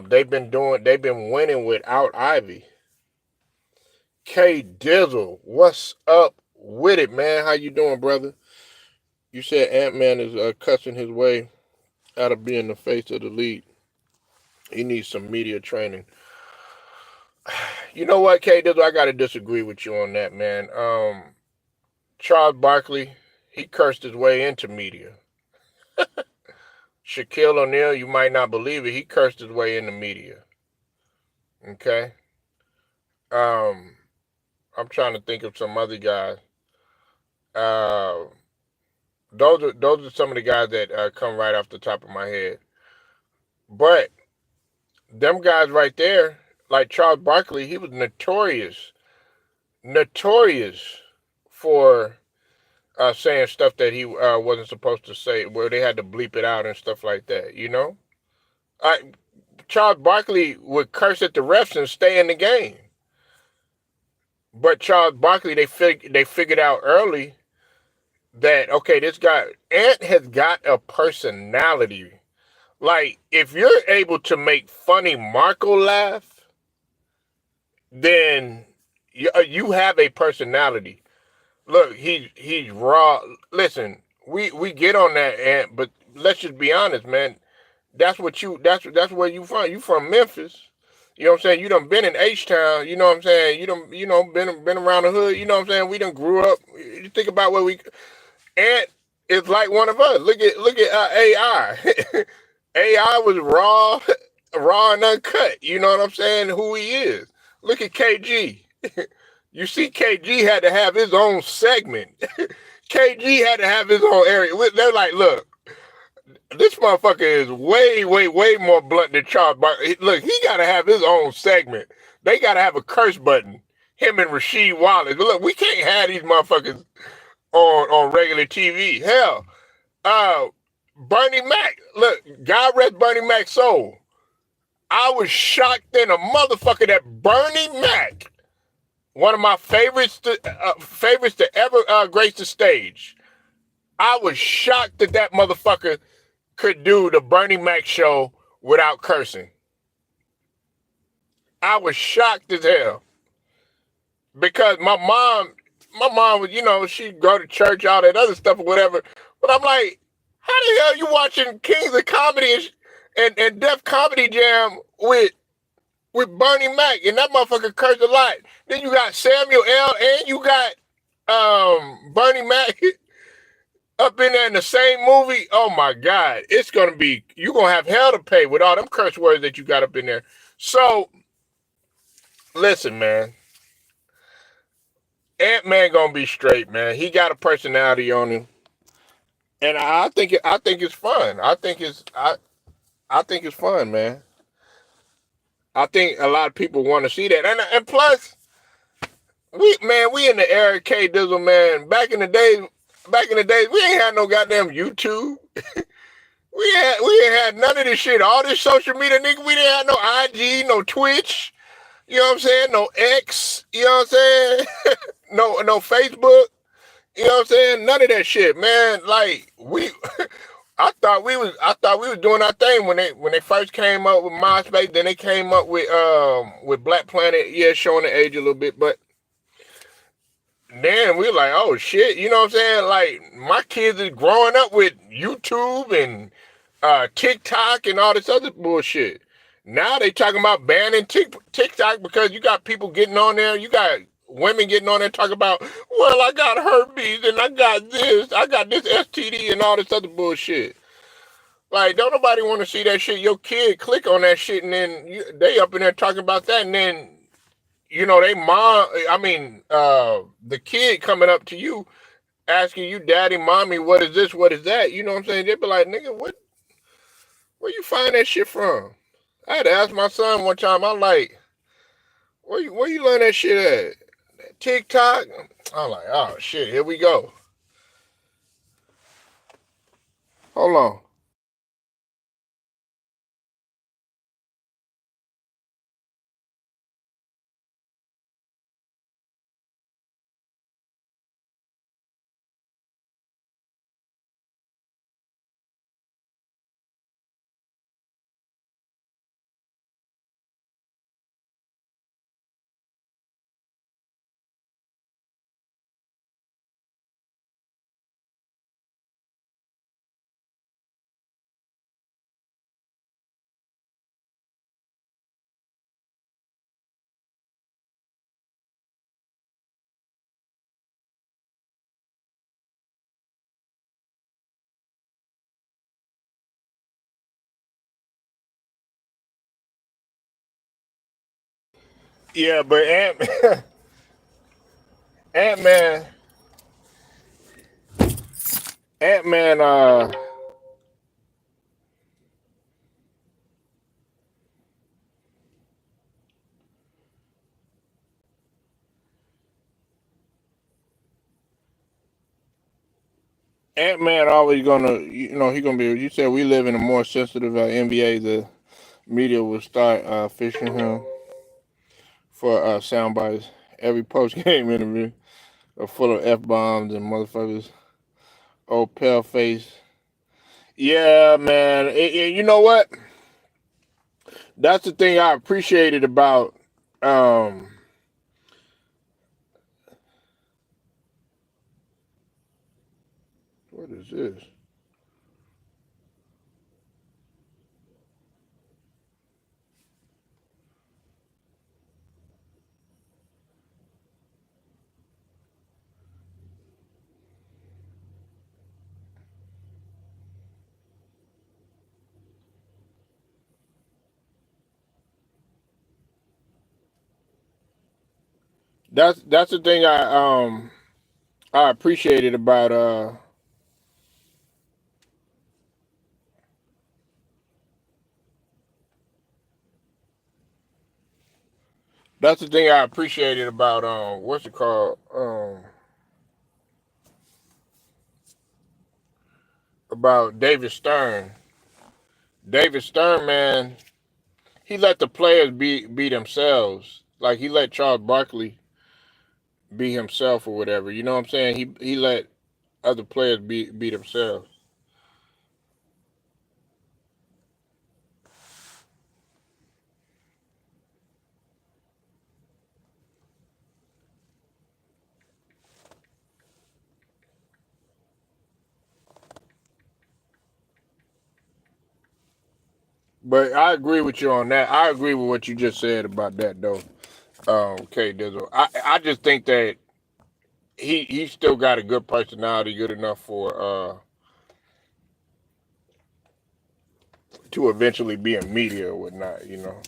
They've been winning without Ivy. K Dizzle, what's up with it, man? How you doing, brother? You said Ant Man is cussing his way out of being the face of the league. He needs some media training. You know what, Cade? I got to disagree with you on that, man. Charles Barkley, he cursed his way into media. Shaquille O'Neal, you might not believe it, he cursed his way into media. Okay. Um, I'm trying to think of some other guys. Uh, those are some of the guys that come right off the top of my head. But them guys right there, like Charles Barkley, he was notorious for saying stuff that he wasn't supposed to say, where they had to bleep it out and stuff like that. You know, I, Charles Barkley would curse at the refs and stay in the game. But Charles Barkley, they figured out early that okay, this guy Ant has got a personality. Like if you're able to make funny Marco laugh, then you have a personality. Look, he's raw. Listen, we get on that, Ant, but let's just be honest, man. That's where you from. You from Memphis. You know what I'm saying? You done been in H Town, you know what I'm saying? You done, been around the hood, you know what I'm saying? We done grew up. You think about where we Ant is like one of us. Look at AI. AI was raw and uncut. You know what I'm saying? Who he is. Look at KG. You see, KG had to have his own segment. KG had to have his own area. They're like, look, this motherfucker is way more blunt than Charles Barkley. Look, he got to have his own segment. They got to have a curse button. Him and Rasheed Wallace. But look, we can't have these motherfuckers on regular TV. Hell, uh, Bernie Mac. Look, God rest Bernie Mac's soul. I was shocked in a motherfucker that Bernie Mac, one of my favorites to ever grace the stage. I was shocked that that motherfucker could do the Bernie Mac show without cursing. I was shocked as hell because my mom was, she'd go to church, all that other stuff or whatever. But I'm like, how the hell you watching Kings of Comedy and Def Comedy Jam with Bernie Mac, and that motherfucker cursed a lot. Then you got Samuel L. and you got Bernie Mac up in there in the same movie. Oh my God, you're gonna have hell to pay with all them curse words that you got up in there. So listen, man, Ant-Man gonna be straight, man. He got a personality on him, and I think it's fun. I think it's fun, man. I think a lot of people want to see that, and plus, we in the era of K Dizzle, man. Back in the days, we ain't had no goddamn YouTube. We ain't had none of this shit. All this social media, nigga. We didn't have no IG, no Twitch. You know what I'm saying? No X. You know what I'm saying? No Facebook. You know what I'm saying? None of that shit, man. Like I thought we was doing our thing when they first came up with MySpace. Then they came up with Black Planet. Yeah, showing the age a little bit, but then we were like, oh shit, you know what I'm saying? Like my kids is growing up with YouTube and TikTok and all this other bullshit. Now they talking about banning TikTok because you got people getting on there. You got women getting on there talking about, well, I got herpes and I got this STD and all this other bullshit. Like, don't nobody want to see that shit. Your kid click on that shit and then they up in there talking about that, and then they mom. I mean, the kid coming up to you asking you, daddy, mommy, what is this? What is that? You know what I'm saying? They be like, nigga, where you find that shit from? I had to ask my son one time. I'm like, where you learn that shit at? TikTok? I'm like, oh shit, here we go. Hold on. Yeah, but Ant Man, Ant Man, Ant Man always gonna, he gonna be. You said we live in a more sensitive NBA. The media will start fishing him for sound bites. Every post game interview are full of f bombs and motherfuckers. Oh, pale face. Yeah, man. You know what? That's the thing I appreciated about. Um, what is this? That's the thing I appreciated about that's the thing I appreciated about what's it called about David Stern. David Stern, man, he let the players be themselves. Like he let Charles Barkley be himself or whatever. You know what I'm saying? He let other players be themselves. But I agree with you on that. I agree with what you just said about that though. K Dizzle. I just think that he still got a good personality, good enough for to eventually be in media or whatnot. You know.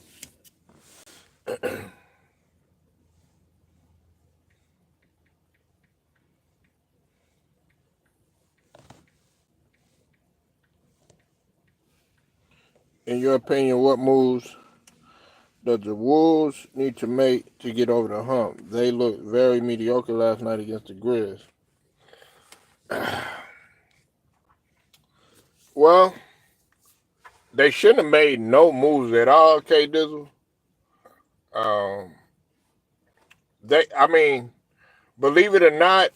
In your opinion, what moves does the Wolves need to make to get over the hump? They looked very mediocre last night against the Grizz. Well, they shouldn't have made no moves at all, K Dizzle. Um, I mean, believe it or not,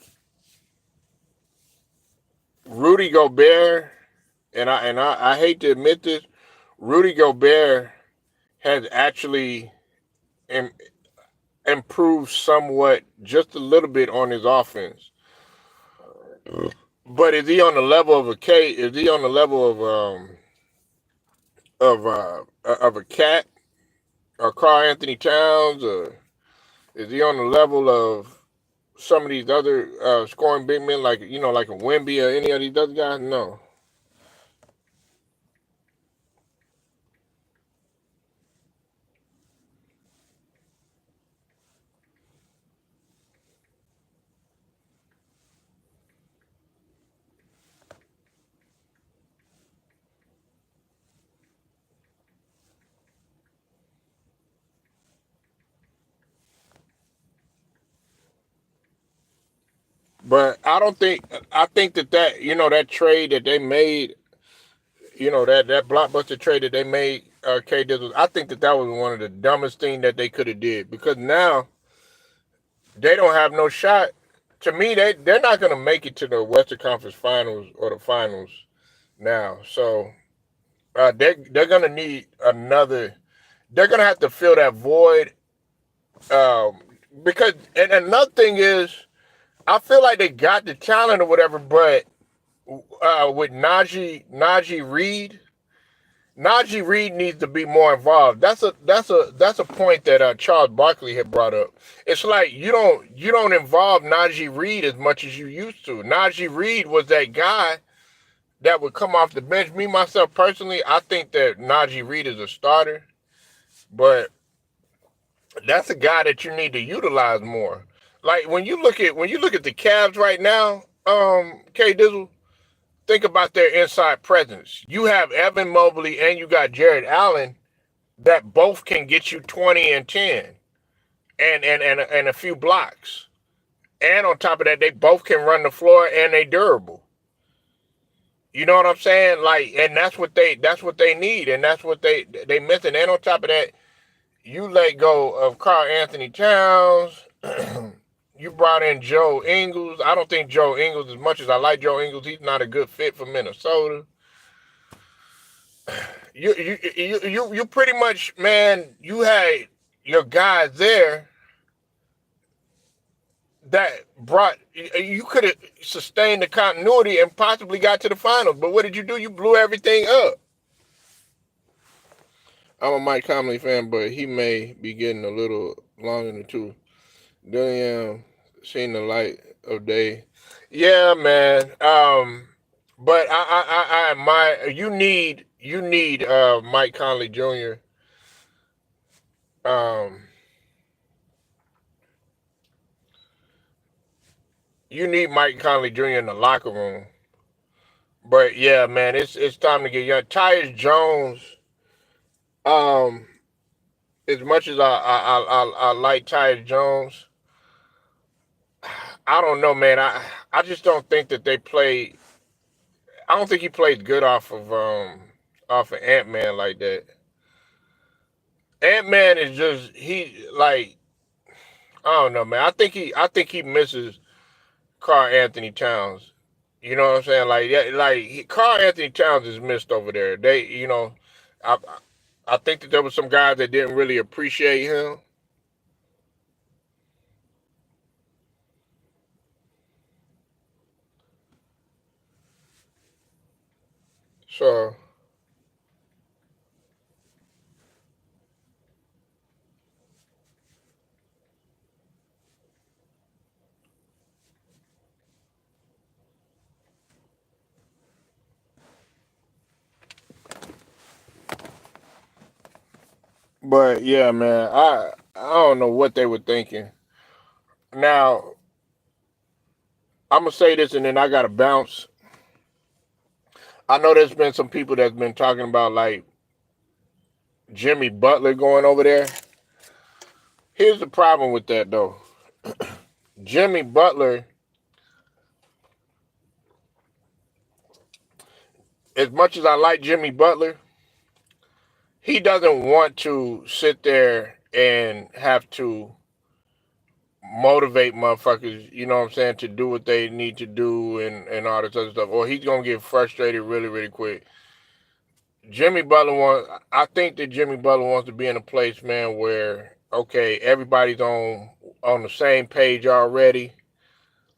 Rudy Gobert, I hate to admit this, Rudy Gobert has actually Im- improved somewhat, just a little bit on his offense. But is he on the level of a K? Is he on the level of a cat or Carl Anthony Towns, or is he on the level of some of these other scoring big men like like a Wemby or any of these other guys? No. But I don't think I think that that trade that they made, that blockbuster trade that they made, K Dizzle, I think that was one of the dumbest things that they could have did, because now they don't have no shot. To me, they're not going to make it to the Western Conference Finals or the finals now. So they're going to need another. They're going to have to fill that void. Um, because and another thing is, I feel like they got the talent or whatever, but with Najee Reed. Najee Reed needs to be more involved. That's a point that Charles Barkley had brought up. It's like you don't involve Najee Reed as much as you used to. Najee Reed was that guy that would come off the bench. Me myself personally, I think that Najee Reed is a starter, but That's a guy that you need to utilize more. Like when you look at the Cavs right now, K Dizzle, think about their inside presence. You have Evan Mobley and you got Jared Allen that both can get you 20 and 10 and a few blocks. And on top of that, they both can run the floor and they durable. You know what I'm saying? Like, and that's what they need, and that's what they missing. And on top of that, you let go of Carl Anthony Towns. You brought in Joe Ingles. I don't think Joe Ingles, as much as I like Joe Ingles, he's not a good fit for Minnesota. You pretty much, man. You had your guys there that brought. You could have sustained the continuity and possibly got to the finals. But what did you do? You blew everything up. I'm a Mike Conley fan, but he may be getting a little long in the tooth. Dillian seen the light of day. Yeah, man. But I admire you need Mike Conley Jr. Um, you need Mike Conley Jr. in the locker room. But yeah, man, it's time to get young. Tyus Jones. Um, as much as I like Tyus Jones, I don't know, man. I just don't think that they play. I don't think he plays good off of Ant Man like that. Ant Man is just he like I don't know, man. I think he misses Carl Anthony Towns. You know what I'm saying? Like yeah, Carl Anthony Towns is missed over there. I I think that there was some guys that didn't really appreciate him. So, but yeah, man, I don't know what they were thinking. Now I'm gonna say this, and then I gotta bounce. I know there's been some people that's been talking about like Jimmy Butler going over there. Here's the problem with that though. Jimmy Butler, as much as I like Jimmy Butler, he doesn't want to sit there and have to motivate motherfuckers, you know what I'm saying, to do what they need to do and all this other stuff. Or he's gonna get frustrated really, really quick. I think that Jimmy Butler wants to be in a place, man, where okay, everybody's on the same page already.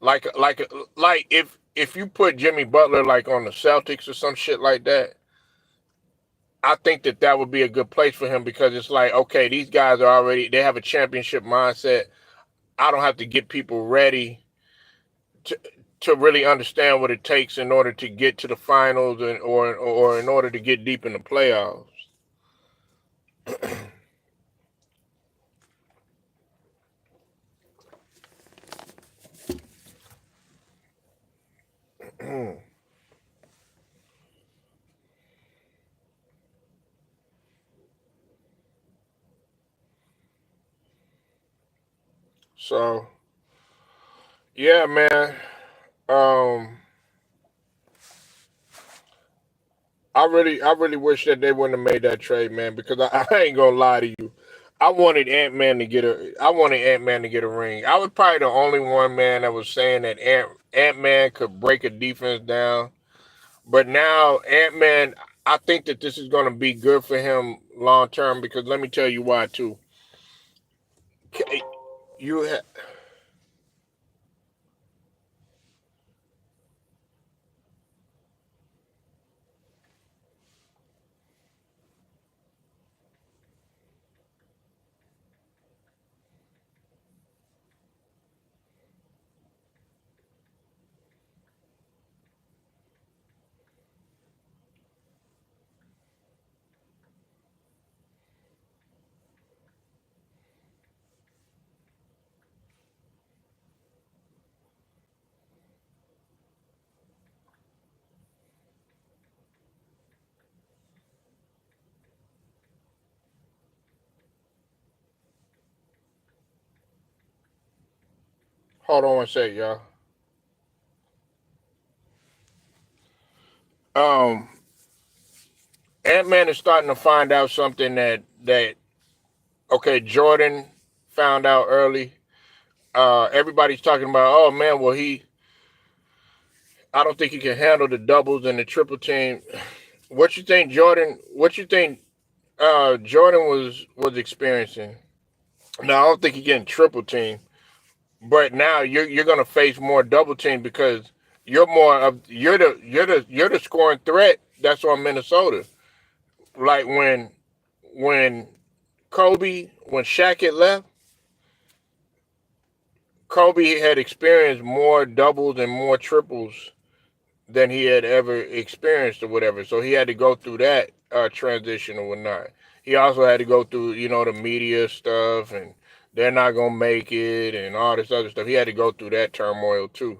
Like if you put Jimmy Butler like on the Celtics or some shit like that, I think that that would be a good place for him because it's like, okay, these guys are already, they have a championship mindset. I don't have to get people ready to to really understand what it takes in order to get to the finals or in order to get deep in the playoffs. So yeah, man. Um, I really wish that they wouldn't have made that trade, man, because I ain't gonna lie to you. I wanted Ant Man to get a ring. I was probably the only one, man, that was saying that Ant Man could break a defense down. But now Ant Man, I think that this is gonna be good for him long term because let me tell you why too. You ha- Hold on one sec, y'all. Um, Ant-Man is starting to find out something that okay, Jordan found out early. Everybody's talking about, oh man, well I don't think he can handle the doubles and the triple team. What you think, Jordan? What you think Jordan was experiencing? Now I don't think he getting triple team, but now you're gonna face more double team because you're the scoring threat that's on Minnesota. Like when when Shaq had left, Kobe had experienced more doubles and more triples than he had ever experienced or whatever. So he had to go through that transition or whatnot. He also had to go through, the media stuff and they're not gonna make it and all this other stuff. He had to go through that turmoil too.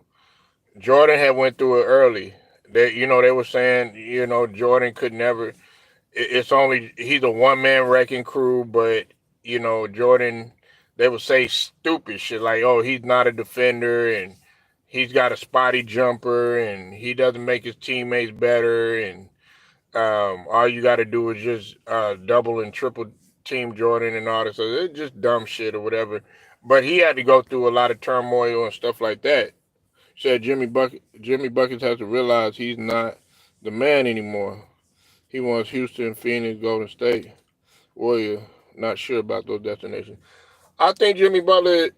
Jordan had went through it early. They were saying, Jordan could never. It's only he's a one man wrecking crew, but Jordan. They would say stupid shit like, "Oh, he's not a defender and he's got a spotty jumper and he doesn't make his teammates better and all you got to do is just double and triple team Jordan and all this. So it's just dumb shit or whatever." But he had to go through a lot of turmoil and stuff like that. Said Jimmy Buckets has to realize he's not the man anymore. He wants Houston, Phoenix, Golden State, Warrior. Not sure about those destinations. I think Jimmy Butler.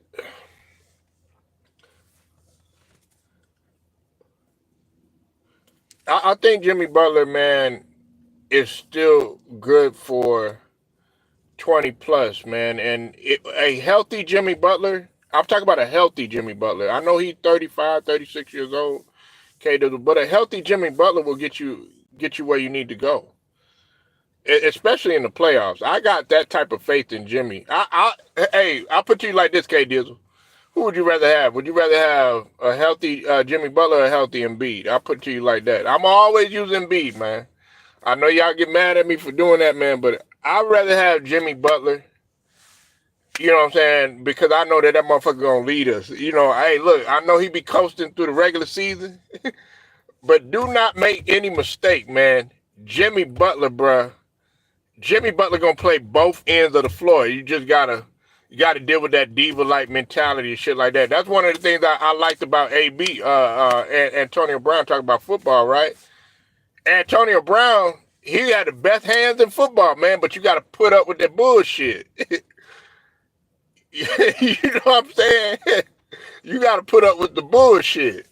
I think Jimmy Butler, man, is still good for 20 plus, man. And a healthy Jimmy Butler. I'm talking about a healthy Jimmy Butler. I know he's 35, 36 years old, Cade, but a healthy Jimmy Butler will get you where you need to go, especially in the playoffs. I got that type of faith in Jimmy. Hey, I'll put you like this, K Dizzle. Who would you rather have? Would you rather have a healthy Jimmy Butler or a healthy Embiid? I'll put it to you like that. I'm always using Embiid, man. I know y'all get mad at me for doing that, man, but I'd rather have Jimmy Butler. You know what I'm saying? Because I know that motherfucker gonna lead us. Hey, look, I know he be coasting through the regular season, but do not make any mistake, man. Jimmy Butler, bruh. Jimmy Butler gonna play both ends of the floor. You gotta deal with that diva-like mentality and shit like that. That's one of the things I liked about AB, Antonio Brown talking about football, right? Antonio Brown, he had the best hands in football, man, but you gotta put up with that bullshit. You know what I'm saying? You gotta put up with the bullshit.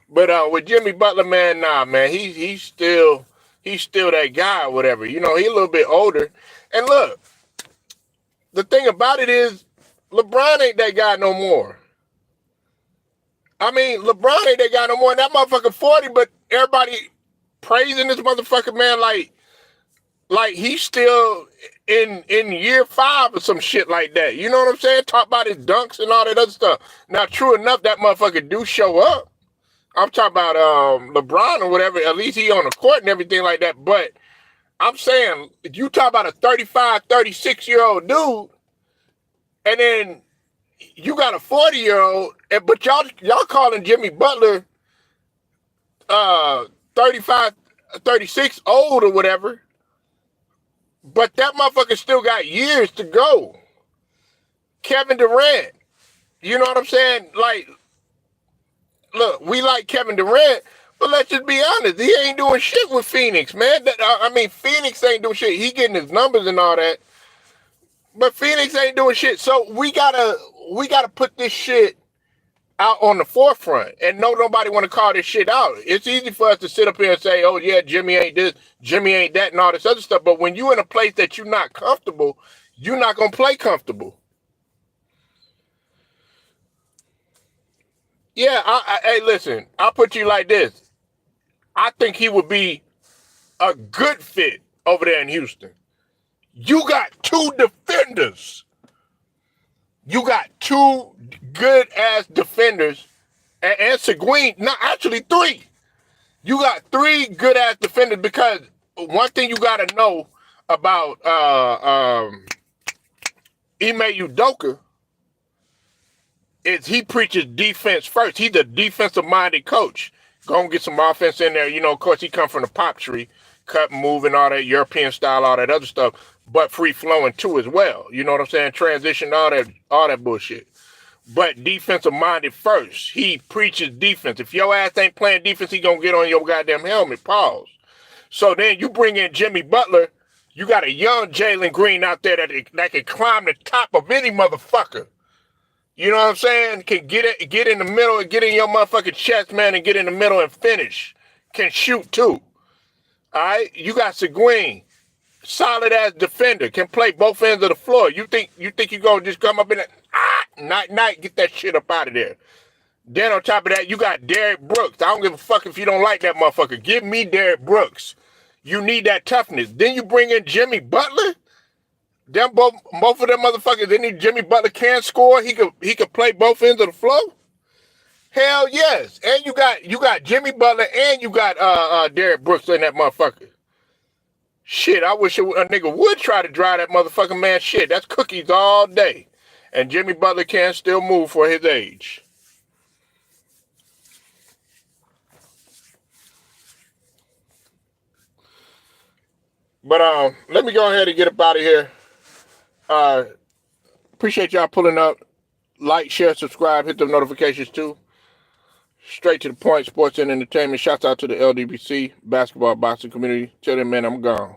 But with Jimmy Butler, man, nah, man, he's still that guy or whatever. He a little bit older. And look, the thing about it is, LeBron ain't that guy no more. I mean, LeBron ain't that guy no more. That motherfucker 40, but everybody praising this motherfucker, man, like he's still in year 5 or some shit like that. You know what I'm saying? Talk about his dunks and all that other stuff. Now, true enough, that motherfucker do show up. I'm talking about LeBron or whatever. At least he on the court and everything like that. But I'm saying, if you talk about a 35, 36-year-old dude, and then you got a 40-year-old, but y'all calling Jimmy Butler 35, 36 old or whatever, but that motherfucker still got years to go. Kevin Durant, you know what I'm saying? Like, look, we like Kevin Durant, but let's just be honest. He ain't doing shit with Phoenix, man. Phoenix ain't doing shit. He getting his numbers and all that, but Phoenix ain't doing shit. So we gotta put this shit out on the forefront and nobody want to call this shit out. It's easy for us to sit up here and say, oh yeah, Jimmy ain't this, Jimmy ain't that, and all this other stuff. But when you in a place that you're not comfortable, you're not gonna play comfortable. Yeah, hey, listen, I'll put you like this. I think he would be a good fit over there in Houston. You got 2 defenders. You got 2 good-ass defenders. And Seguin, no, actually 3. You got 3 good-ass defenders because one thing you got to know about Ime Udoka, is he preaches defense first. He's a defensive-minded coach. Go and get some offense in there. You know, of course, he come from the pop tree, cut, move, and all that European style, all that other stuff, but free-flowing too as well. You know what I'm saying? Transition, all that bullshit. But defensive-minded first. He preaches defense. If your ass ain't playing defense, he gonna get on your goddamn helmet. Pause. So then you bring in Jimmy Butler. You got a young Jalen Green out there that can climb the top of any motherfucker. You know what I'm saying? Can get in the middle and get in your motherfucking chest, man, and get in the middle and finish. Can shoot too. All right? You got Seguin, solid ass defender, can play both ends of the floor. You think you gonna just come up in it? Night, get that shit up out of there. Then on top of that, you got Derrick Brooks. I don't give a fuck if you don't like that motherfucker. Give me Derrick Brooks. You need that toughness. Then you bring in Jimmy Butler. Them both of them motherfuckers. Then Jimmy Butler can score. He could play both ends of the floor. Hell yes. And you got Jimmy Butler and you got Derrick Brooks in that motherfucker. Shit, I wish a nigga would try to drive that motherfucking man. Shit, that's cookies all day. And Jimmy Butler can still move for his age. But let me go ahead and get up out of here. Appreciate y'all pulling up. Like, share, subscribe, hit the notifications too. Straight to the point, sports and entertainment. Shouts out to the LDBC, basketball, boxing community. Till then, man, I'm gone.